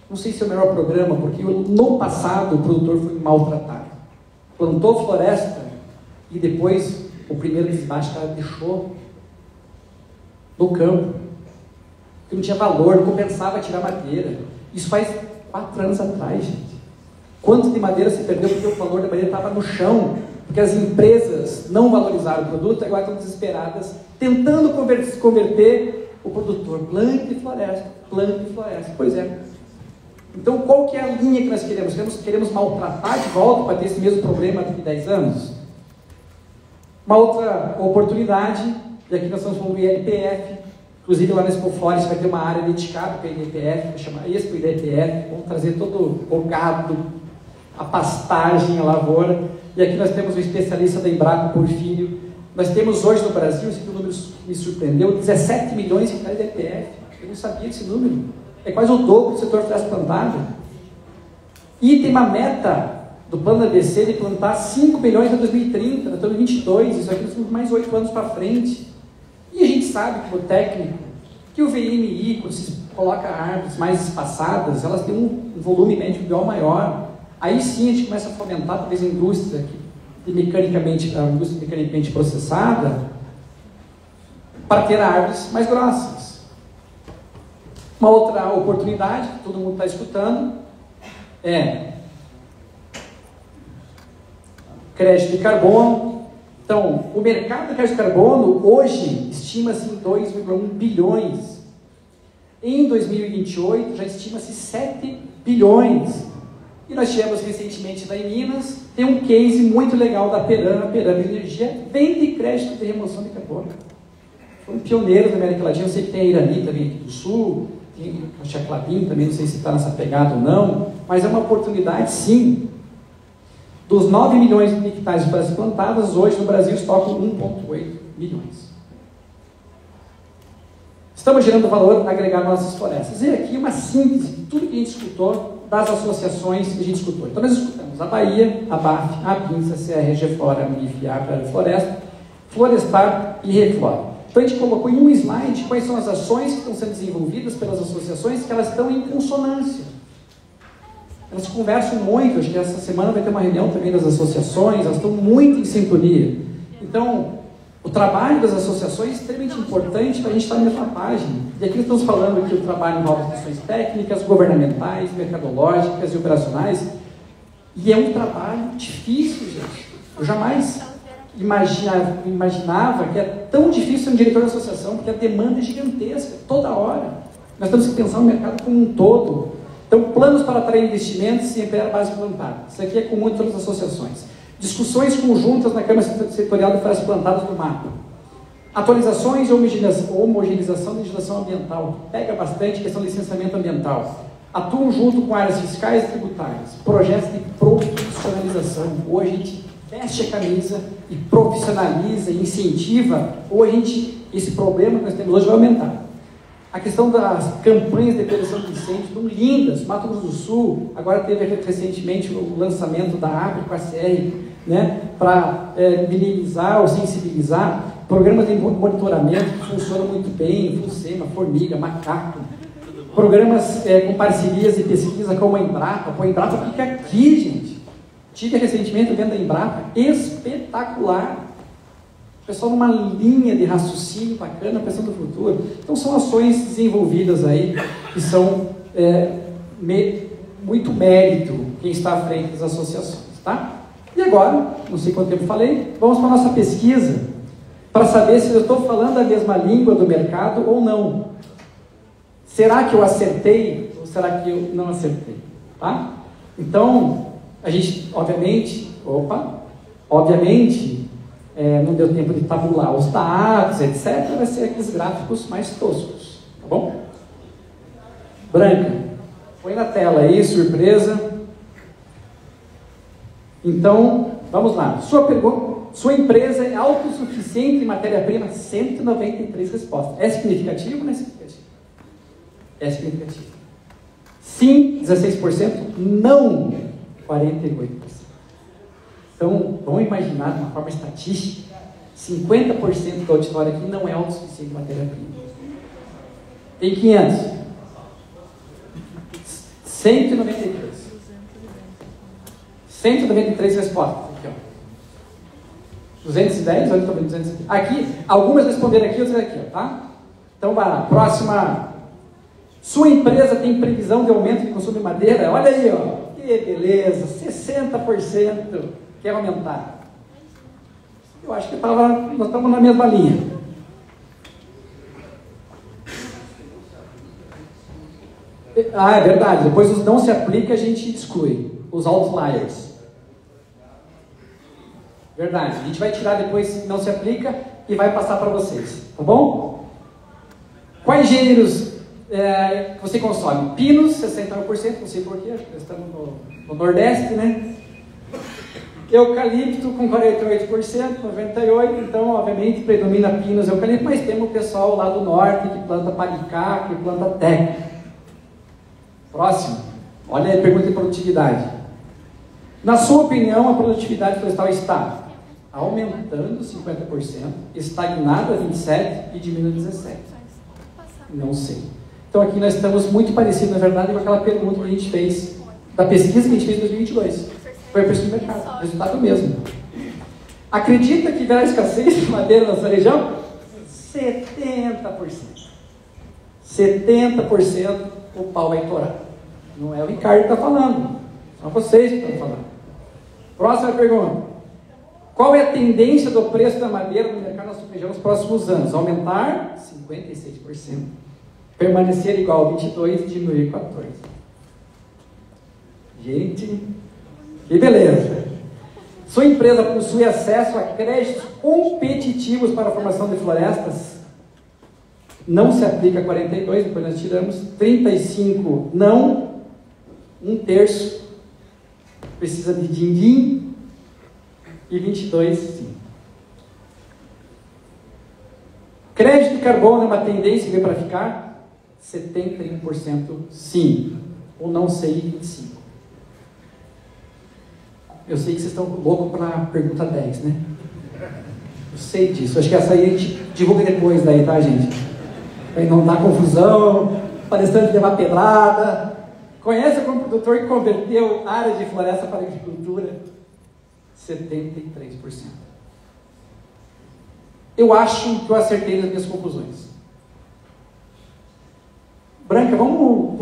Não sei se é o melhor programa, porque no passado o produtor foi maltratado. Plantou floresta e depois o primeiro desbaste cara deixou no campo, porque não tinha valor, não compensava tirar madeira. Isso faz 4 anos atrás, gente. Quanto de madeira se perdeu porque o valor da madeira estava no chão, porque as empresas não valorizaram o produto, agora estão desesperadas, tentando converter o produtor. Plante floresta, plante floresta. Pois é. Então, qual que é a linha que nós queremos? Queremos maltratar de volta para ter esse mesmo problema daqui a 10 anos? Uma outra oportunidade, e aqui nós estamos falando do ILPF, inclusive lá na Expo Flores vai ter uma área dedicada para o ILPF, vai chamar Expo ILPF, vamos trazer todo o gado, a pastagem, a lavoura, e aqui nós temos um especialista da Embrapa, Porfírio. Nós temos hoje no Brasil, esse aqui o número me surpreendeu, 17 milhões de hectares de ILPF. Eu não sabia desse número. É quase o dobro do setor floresta plantada. E tem uma meta do plano ABC de plantar 5 milhões até 2030, até 2022, isso aqui nós temos mais 8 anos para frente. E a gente sabe, como técnico, que o VMI, quando se coloca árvores mais espaçadas, elas têm um volume médio bial maior. Aí sim a gente começa a fomentar, talvez, a indústria mecanicamente processada, para ter árvores mais grossas. Uma outra oportunidade que todo mundo está escutando é crédito de carbono. Então, o mercado de crédito de carbono hoje estima-se em 2,1 bilhões. Em 2028 já estima-se 7 bilhões. E nós tivemos recentemente lá em Minas, tem um case muito legal da Perama. A Perama Energia vende crédito de remoção de carbono. Foram pioneiros na América Latina. Eu sei que tem a Irani também aqui do Sul, tem a Chaclabim também, não sei se está nessa pegada ou não, mas é uma oportunidade sim. Dos 9 milhões de hectares de florestas plantadas, hoje no Brasil estocam 1,8 milhões. Estamos gerando valor agregado nas nossas florestas. E aqui uma síntese de tudo que a gente escutou, das associações que a gente escutou. Então nós escutamos a Bahia, a BAF, a Pinsa, a CRG Flora, a MIF, a Floresta, Florestar e Reflora. Então a gente colocou em um slide quais são as ações que estão sendo desenvolvidas pelas associações, que elas estão em consonância. Elas conversam muito, acho que essa semana vai ter uma reunião também das associações, elas estão muito em sintonia. Então, o trabalho das associações é extremamente importante para a gente estar na mesma página. E aqui estamos falando que o trabalho envolve questões técnicas, governamentais, mercadológicas e operacionais. E é um trabalho difícil, gente. Eu jamais imaginava que é tão difícil ser um diretor de associação, porque a demanda é gigantesca, toda hora. Nós temos que pensar no mercado como um todo. Então, planos para atrair investimentos e ampliar a base plantada. Isso aqui é comum em todas as associações. Discussões conjuntas na Câmara Setorial de Florestas Plantadas do MAPA. Atualizações e homogeneização da legislação ambiental. Pega bastante questão de licenciamento ambiental. Atuam junto com áreas fiscais e tributárias. Projetos de profissionalização. Ou a gente veste a camisa e profissionaliza e incentiva, ou esse problema que nós temos hoje vai aumentar. A questão das campanhas de prevenção de incêndios estão lindas. Mato Grosso do Sul, agora teve recentemente o lançamento da APRE com a CR, né, para minimizar ou sensibilizar. Programas de monitoramento que funcionam muito bem, FUNSEMA, Formiga, Macaco. Programas com parcerias e pesquisa como a Embrapa. Pô, a Embrapa fica aqui, gente. Tive recentemente dentro da Embrapa, espetacular. O pessoal numa linha de raciocínio bacana, pensando no futuro. Então são ações desenvolvidas aí, que são muito mérito quem está à frente das associações, tá? E agora, não sei quanto tempo falei, vamos para a nossa pesquisa, para saber se eu estou falando a mesma língua do mercado ou não. Será que eu acertei ou será que eu não acertei? Tá? Então, a gente, obviamente, não deu tempo de tabular os dados, etc. Vai ser aqueles gráficos mais toscos, tá bom? Branca, põe na tela aí, surpresa. Então, vamos lá. Sua pergunta. Sua empresa é autossuficiente em matéria-prima? 193 respostas. É significativo ou não é significativo? É significativo. Sim, 16%. Não, 48%. Então, vamos imaginar de uma forma estatística, 50% do auditório aqui não é autossuficiente em matéria-prima. Tem 500. 193. 193 respostas. 210, olha, 210. Aqui, algumas responderam aqui, outras aqui, tá? Então, vai lá. Próxima. Sua empresa tem previsão de aumento de consumo de madeira? Olha aí, ó. Que beleza. 60% quer aumentar. Eu acho que nós estamos na mesma linha. Ah, é verdade. Depois os não se aplica, a gente exclui. Os outliers. Verdade, a gente vai tirar depois se não se aplica e vai passar para vocês, tá bom? Quais gêneros você consome? Pinos, 69%, não sei porquê, acho que nós estamos no Nordeste, né? Eucalipto com 48%, 98%, então obviamente predomina pinos e eucalipto, mas temos o pessoal lá do Norte que planta palicá, que planta teca. Próximo, olha aí, pergunta de produtividade. Na sua opinião, a produtividade florestal está aumentando 50%, estagnada 27% e diminuindo 17%. Não sei. Então aqui nós estamos muito parecidos, na verdade, com aquela pergunta que a gente fez, da pesquisa que a gente fez em 2022. Foi a pesquisa do mercado, resultado mesmo. Acredita que haverá escassez de madeira na sua região? 70%. 70% o pau vai torar. Não é o Ricardo que está falando, são vocês que estão falando. Próxima pergunta. Qual é a tendência do preço da madeira no mercado na sua região nos próximos anos? Aumentar 56%. Permanecer igual 22% e diminuir 14%. Gente, que beleza! Sua empresa possui acesso a créditos competitivos para a formação de florestas? Não se aplica 42%, depois nós tiramos 35%, não, 1/3 precisa de din-din e 22%, sim. Crédito de carbono é uma tendência que veio para ficar? 71% sim, ou não sei, 25%. Eu sei que vocês estão loucos para a pergunta 10, né? Eu sei disso. Acho que essa aí a gente divulga depois daí, tá, gente? Para não dar confusão, palestrante levar pedrada. Conhece algum produtor que converteu área de floresta para agricultura? 73%. Eu acho que eu acertei nas minhas conclusões. Branca, vamos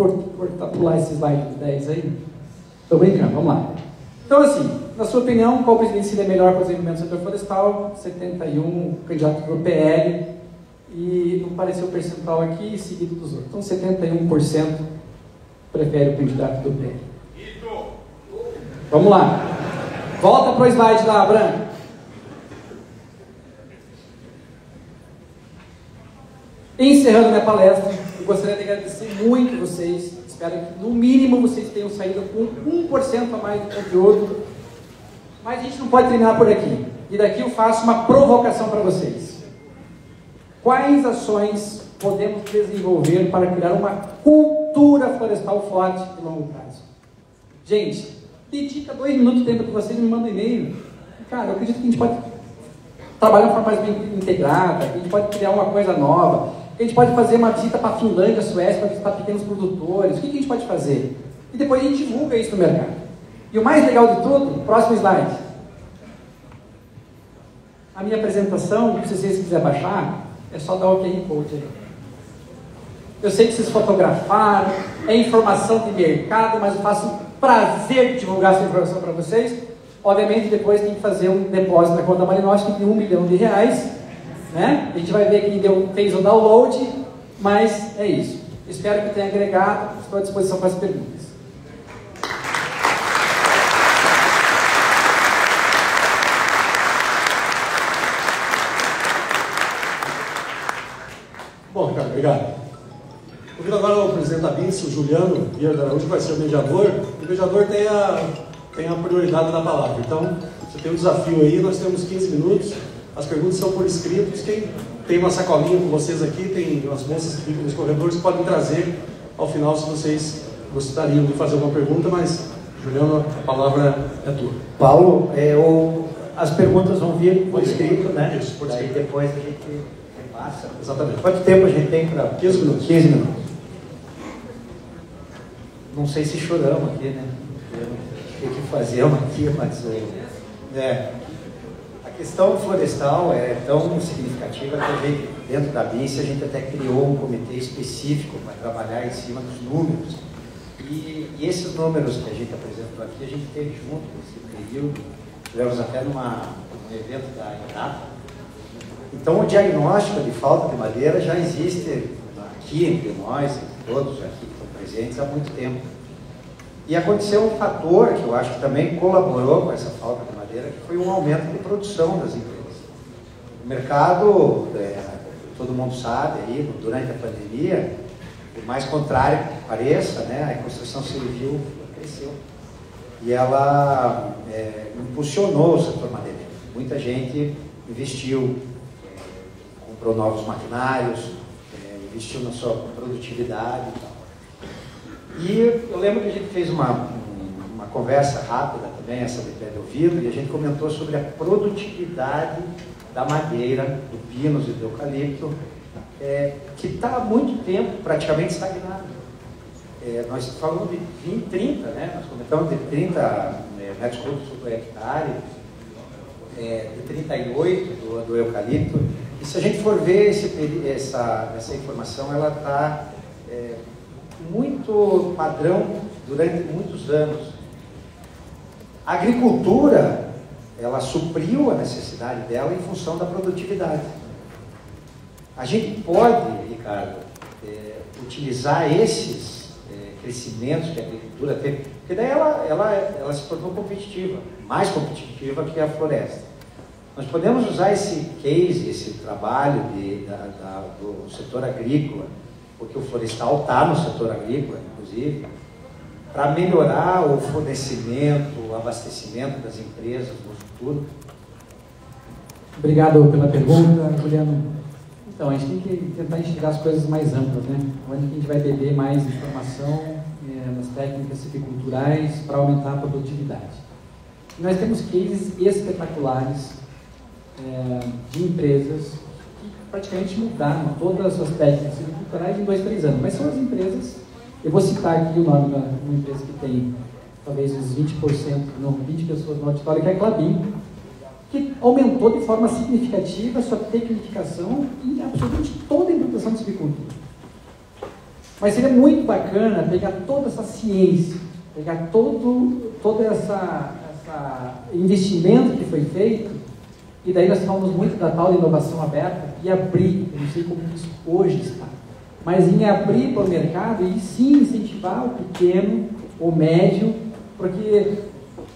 pular esse slide dos 10 aí? Estou brincando, vamos lá. Então, assim, na sua opinião, qual presidente seria melhor para o desenvolvimento do setor florestal? 71, candidato para o PL, e não apareceu o percentual aqui, seguido dos outros. Então, 71% prefere o candidato do PL. Vamos lá. Volta para o slide lá, Branca. Encerrando minha palestra, eu gostaria de agradecer muito vocês. Espero que, no mínimo, vocês tenham saído com 1% a mais do conteúdo. Mas a gente não pode terminar por aqui. E daqui eu faço uma provocação para vocês. Quais ações podemos desenvolver para criar uma cultura florestal forte e longo prazo? Gente, dedica 2 minutos de tempo para vocês e me manda um e-mail. Cara, eu acredito que a gente pode trabalhar de forma mais bem integrada, a gente pode criar uma coisa nova, a gente pode fazer uma visita para a Finlândia, Suécia, para visitar pequenos produtores. O que a gente pode fazer? E depois a gente divulga isso no mercado. E o mais legal de tudo, próximo slide. A minha apresentação, se vocês quiserem baixar, é só dar o QR Code aí. Eu sei que vocês fotografaram, é informação de mercado, mas eu faço um prazer de divulgar essa informação para vocês. Obviamente, depois tem que fazer um depósito na conta da Malinowski de R$1 milhão, né? A gente vai ver quem fez o download, mas é isso. Espero que tenha agregado, estou à disposição para as perguntas.
Bom, Ricardo, obrigado. Convido agora o presidente da BINSE, o Juliano Vieira da Araújo, que vai ser o mediador. O mediador tem a prioridade da palavra. Então, você tem um desafio aí, nós temos 15 minutos. As perguntas são por escritos. Quem tem uma sacolinha com vocês aqui, tem as moças que ficam nos corredores, podem trazer ao final se vocês gostariam de fazer uma pergunta, mas, Juliano, a palavra é tua.
Paulo, as perguntas vão vir por escrito, né?
Isso, por
Daí
escrito.
depois a gente repassa.
Exatamente.
Quanto tempo a gente tem para...
15 minutos.
15 minutos. Não sei se choramos aqui, né? Tem que fazer uma aqui, mas... A questão florestal é tão significativa que a gente, dentro da BINSE, a gente até criou um comitê específico para trabalhar em cima dos números. E esses números que a gente apresentou aqui, a gente teve junto nesse período, tivemos até num evento da INAPA. Então, o diagnóstico de falta de madeira já existe aqui entre nós, entre todos aqui que estão presentes, há muito tempo. E aconteceu um fator que eu acho que também colaborou com essa falta de madeira, que foi um aumento de produção das empresas. O mercado, todo mundo sabe, aí, durante a pandemia, por mais contrário que pareça, né, a construção civil cresceu. E ela impulsionou o setor madeireiro. Muita gente investiu, comprou novos maquinários, investiu na sua produtividade e tal. E eu lembro que a gente fez uma conversa rápida também, essa de pé de ouvido, e a gente comentou sobre a produtividade da madeira, do pinus e do eucalipto, que está há muito tempo praticamente estagnado. Nós falamos de 20, 30, né? Nós comentamos de 30 metros cúbicos por hectare, de 38 do eucalipto, e se a gente for ver essa informação, ela está muito padrão durante muitos anos. A agricultura, ela supriu a necessidade dela em função da produtividade. A gente pode, Ricardo, utilizar esses crescimentos que a agricultura teve, porque daí ela se tornou competitiva, mais competitiva que a floresta. Nós podemos usar esse case, esse trabalho do setor agrícola, porque o florestal está no setor agrícola, inclusive, para melhorar o fornecimento, o abastecimento das empresas no futuro.
Obrigado pela pergunta, Juliano. Então, a gente tem que tentar enxergar as coisas mais amplas, né? Onde a gente vai beber mais informação nas técnicas citriculturais para aumentar a produtividade. E nós temos cases espetaculares de empresas que praticamente mudaram todas as suas técnicas silviculturais em 2, 3 anos. Mas são as empresas, eu vou citar aqui o nome de uma empresa que tem talvez uns 20%, não, 20 pessoas no auditório, que é a Klabin, que aumentou de forma significativa a sua tecnificação em absolutamente toda a implantação de silvicultura. Mas seria muito bacana pegar toda essa ciência, pegar todo essa investimento que foi feito, e daí nós falamos muito da tal de inovação aberta, e abrir, eu não sei como isso hoje está, mas em abrir para o mercado e sim incentivar o pequeno, o médio, porque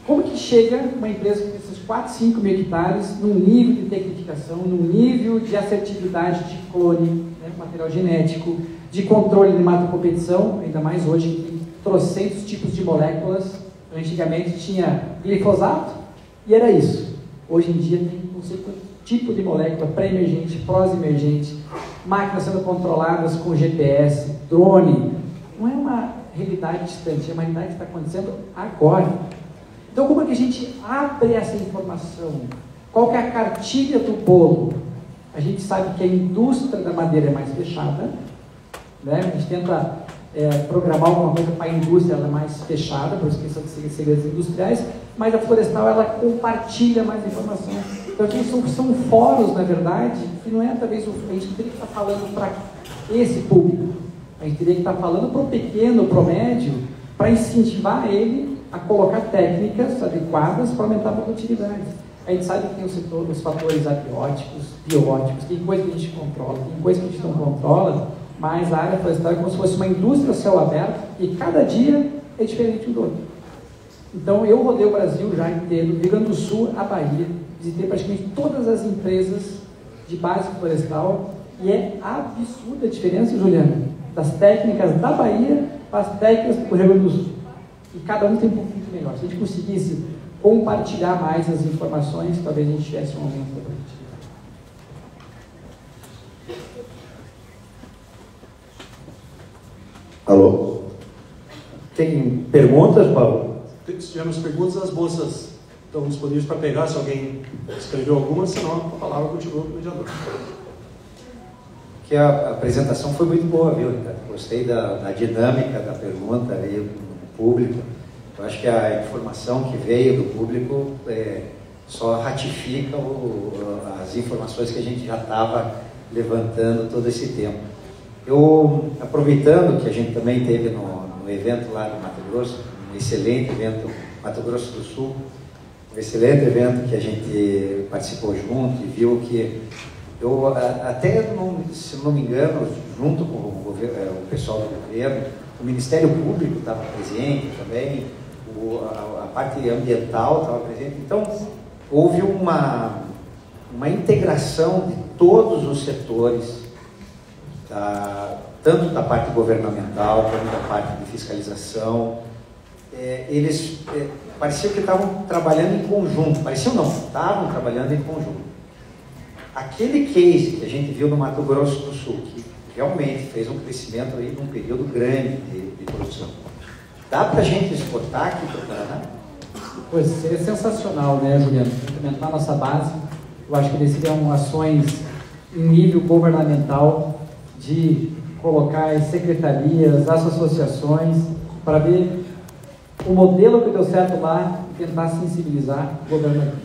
como que chega uma empresa com esses 4, 5 mil hectares num nível de tecnificação, num nível de assertividade de clone, material genético, de controle de mata-competição, ainda mais hoje que tem trocentos tipos de moléculas. Antigamente tinha glifosato e era isso. Hoje em dia tem não sei quanto tipo de molécula, pré-emergente, pós-emergente, máquinas sendo controladas com GPS, drone. Não é uma realidade distante, é uma realidade que está acontecendo agora. Então, como é que a gente abre essa informação? Qual que é a cartilha do bolo? A gente sabe que a indústria da madeira é mais fechada, né? A gente tenta programar alguma coisa para a indústria, ela é mais fechada, por questão de segredos industriais, mas a florestal, ela compartilha mais informação. Então, aqui são fóruns, na verdade, que não é talvez a gente teria que estar falando para esse público. A gente teria que estar falando para o pequeno, para o médio, para incentivar ele a colocar técnicas adequadas para aumentar a produtividade. A gente sabe que tem os fatores abióticos, bióticos, tem coisa que a gente controla, tem coisa que a gente não controla, mas a área florestal é como se fosse uma indústria a céu aberto e cada dia é diferente um do outro. Então, eu rodei o Brasil já inteiro, do Rio Grande do Sul à Bahia, visitei praticamente todas as empresas de base florestal e é absurda a diferença, Juliana, das técnicas da Bahia para as técnicas do Rio Grande do Sul. E cada um tem um pouquinho melhor. Se a gente conseguisse compartilhar mais as informações, talvez a gente tivesse um aumento da produtividade.
Alô? Tem perguntas, Paulo?
Se tivermos perguntas, as bolsas estão disponíveis para pegar, se alguém escreveu alguma, senão a palavra continua com o mediador.
Que a apresentação foi muito boa, viu, Ricardo? Gostei da dinâmica da pergunta aí do público. Eu acho que a informação que veio do público só ratifica as informações que a gente já estava levantando todo esse tempo. Eu, aproveitando que a gente também teve no evento lá no Mato Grosso, um excelente evento, Mato Grosso do Sul, um excelente evento que a gente participou junto e viu que eu até, se não me engano, junto com o pessoal do governo, o Ministério Público estava presente também, a parte ambiental estava presente. Então, houve uma integração de todos os setores, tanto da parte governamental, quanto da parte de fiscalização. Eles pareciam que estavam trabalhando em conjunto, estavam trabalhando em conjunto. Aquele case que a gente viu no Mato Grosso do Sul, que realmente fez um crescimento aí num período grande de produção, dá para a gente exportar aqui para o Paraná?
Pois, seria sensacional, né, Juliano? Implementar a nossa base. Eu acho que seriam ações em nível governamental de colocar as secretarias, as associações, para ver o modelo que deu certo lá e tentar sensibilizar o governo aqui.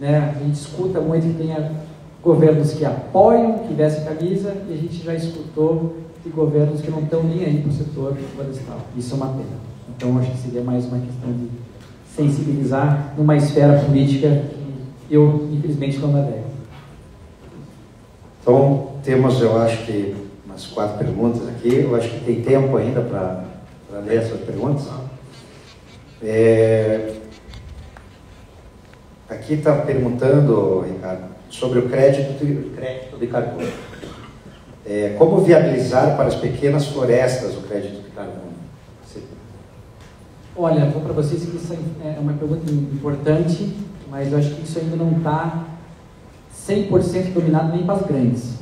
Né? A gente escuta muito que tenha governos que apoiam, que vestem camisa, e a gente já escutou de governos que não estão nem aí para o setor florestal. Isso é uma pena. Então, acho que seria mais uma questão de sensibilizar numa esfera política que eu, infelizmente, não navego.
Então, temos, eu acho que, umas 4 perguntas aqui. Eu acho que tem tempo ainda para ler essas perguntas. Aqui está perguntando, Ricardo, sobre o crédito de carbono. Como viabilizar para as pequenas florestas o crédito de carbono?
Olha, vou para vocês que isso é uma pergunta importante, mas eu acho que isso ainda não está 100% dominado nem para as grandes.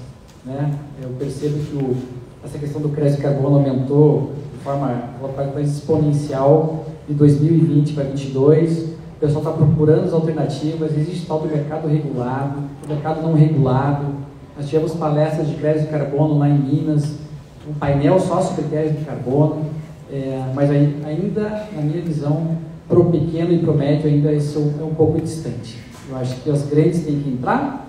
Né? Eu percebo que essa questão do crédito de carbono aumentou de forma exponencial de 2020 para 2022. o pessoal está procurando as alternativas, existe tal do mercado regulado, o mercado não regulado. Nós tivemos palestras de crédito de carbono lá em Minas, um painel só sobre crédito de carbono, mas ainda, na minha visão, para o pequeno e para o médio, ainda isso é um pouco distante. Eu acho que os grandes têm que entrar,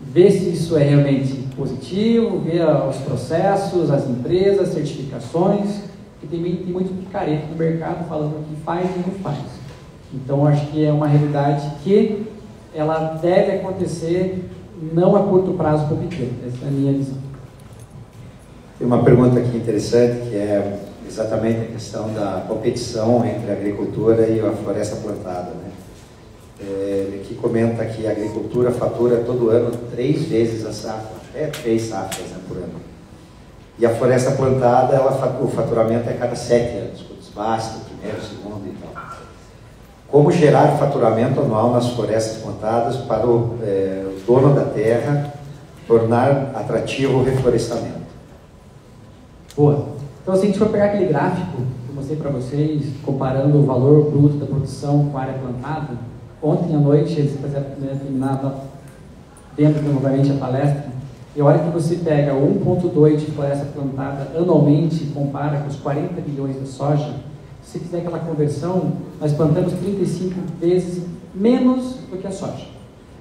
ver se isso é realmente positivo, ver os processos, as empresas, certificações, que tem muito picareta no mercado falando que faz e não faz. Então, acho que é uma realidade que ela deve acontecer não a curto prazo para o pequeno. Essa é a minha visão.
Tem uma pergunta aqui interessante, que é exatamente a questão da competição entre a agricultura e a floresta plantada, né? Ele aqui comenta que a agricultura fatura todo ano 3 vezes a safra, 3 safras, né, por ano. E a floresta plantada, o faturamento é a cada 7 anos, com desbaste, primeiro, segundo e tal. Como gerar faturamento anual nas florestas plantadas para o dono da terra tornar atrativo o reflorestamento?
Boa. Então, se a gente for pegar aquele gráfico que eu mostrei para vocês, comparando o valor bruto da produção com a área plantada, ontem à noite, eles terminavam dentro, novamente, a palestra, e a hora que você pega 1,2 de floresta plantada anualmente e compara com os 40 bilhões de soja, se você fizer aquela conversão, nós plantamos 35 vezes menos do que a soja.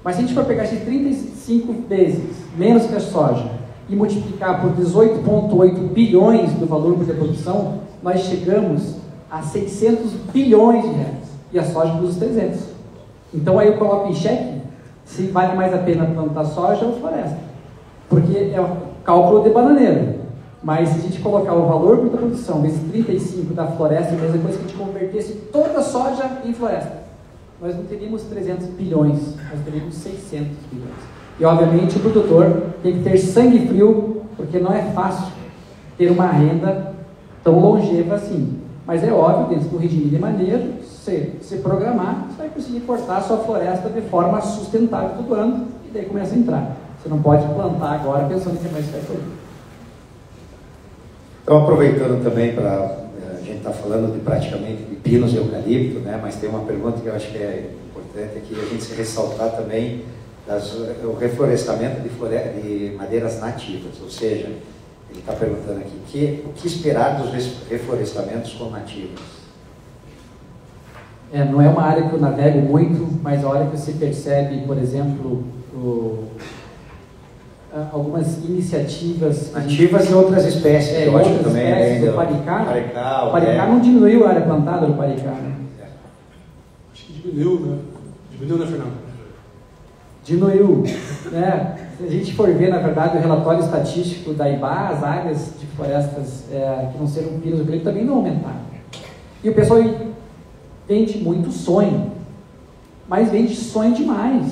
Mas se a gente for pegar esses 35 vezes menos que a soja e multiplicar por 18,8 bilhões do valor por produção, nós chegamos a 600 bilhões de reais. E a soja produz 300. Então aí eu coloco em xeque se vale mais a pena plantar soja ou floresta. Porque é o cálculo de bananeiro. Mas se a gente colocar o valor por produção vezes 35 da floresta, é a mesma coisa que a gente convertesse toda a soja em floresta. Nós não teríamos 300 bilhões, nós teríamos 600 bilhões. E obviamente o produtor tem que ter sangue frio, porque não é fácil ter uma renda tão longeva assim. Mas é óbvio, dentro do regime de manejo, se programar, você vai conseguir cortar a sua floresta de forma sustentável todo ano, e daí começa a entrar. Você não pode plantar agora pensando que mais vai colher.
Então, aproveitando também para a gente está falando de praticamente de pinos e eucalipto, né? Mas tem uma pergunta que eu acho que é importante aqui, a gente se ressaltar também o reflorestamento de madeiras nativas, ou seja, ele está perguntando aqui, o que esperar dos reflorestamentos com nativos?
Não é uma área que eu navego muito, mas a hora que você percebe, por exemplo, algumas iniciativas
nativas e outras espécies, eu acho que também
ainda. O Paricá não diminuiu a área plantada do Paricá, né?
Acho que diminuiu, né? Diminuiu, né, Fernando?
Diminuiu, né? Se a gente for ver, na verdade, o relatório estatístico da IBA, as áreas de florestas que não serão pinos eucalipto também não aumentaram. E o pessoal vende muito sonho, mas vende sonho demais.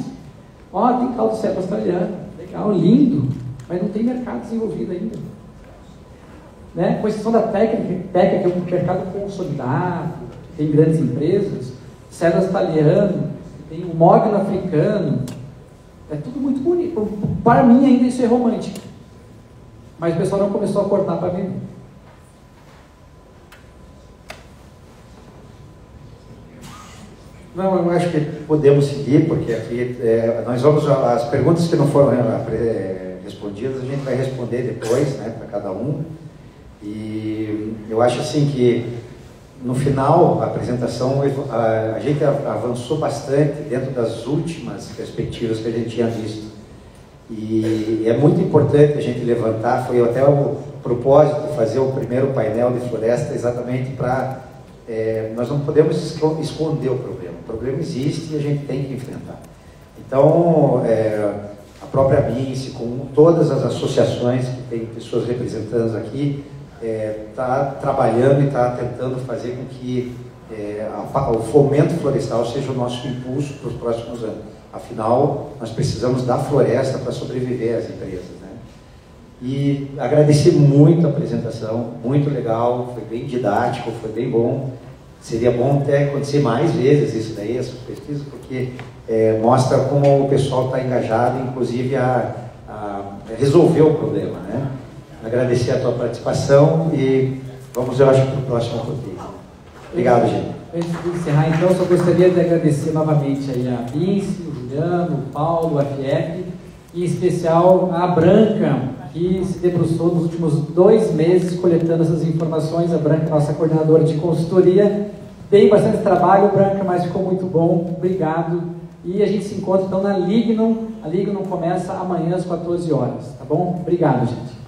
Tem caldo cedro australiano, legal, lindo, mas não tem mercado desenvolvido ainda. Né? Com exceção da técnica, que é um mercado consolidado, tem grandes empresas, cedro australiano, tem o mogno africano, é tudo muito bonito. Para mim ainda isso é romântico, mas o pessoal não começou a cortar para vender.
Não, eu acho que podemos seguir, porque aqui nós vamos, as perguntas que não foram respondidas, a gente vai responder depois, né, para cada um. E eu acho assim que no final da apresentação a gente avançou bastante dentro das últimas perspectivas que a gente tinha visto. E é muito importante a gente levantar, foi até o propósito de fazer o primeiro painel de floresta exatamente para... nós não podemos esconder o problema existe e a gente tem que enfrentar. Então, a própria MINSE, com todas as associações que tem pessoas representando aqui, está trabalhando e está tentando fazer com que o fomento florestal seja o nosso impulso para os próximos anos. Afinal, nós precisamos da floresta para sobreviver às empresas, né? E agradecer muito a apresentação, muito legal, foi bem didático, foi bem bom. Seria bom até acontecer mais vezes isso daí, essa pesquisa, porque mostra como o pessoal está engajado, inclusive a resolver o problema, né? Agradecer a tua participação e vamos, eu acho, para o próximo roteiro. Obrigado, gente.
Antes de encerrar, então, só gostaria de agradecer novamente aí a Bince, o Juliano, o Paulo, a FIEP, e em especial a Branca, que se debruçou nos últimos 2 meses coletando essas informações. A Branca, nossa coordenadora de consultoria, tem bastante trabalho, Branca, mas ficou muito bom. Obrigado. E a gente se encontra então na Lignum. A Lignum começa amanhã às 14 horas, tá bom? Obrigado, gente.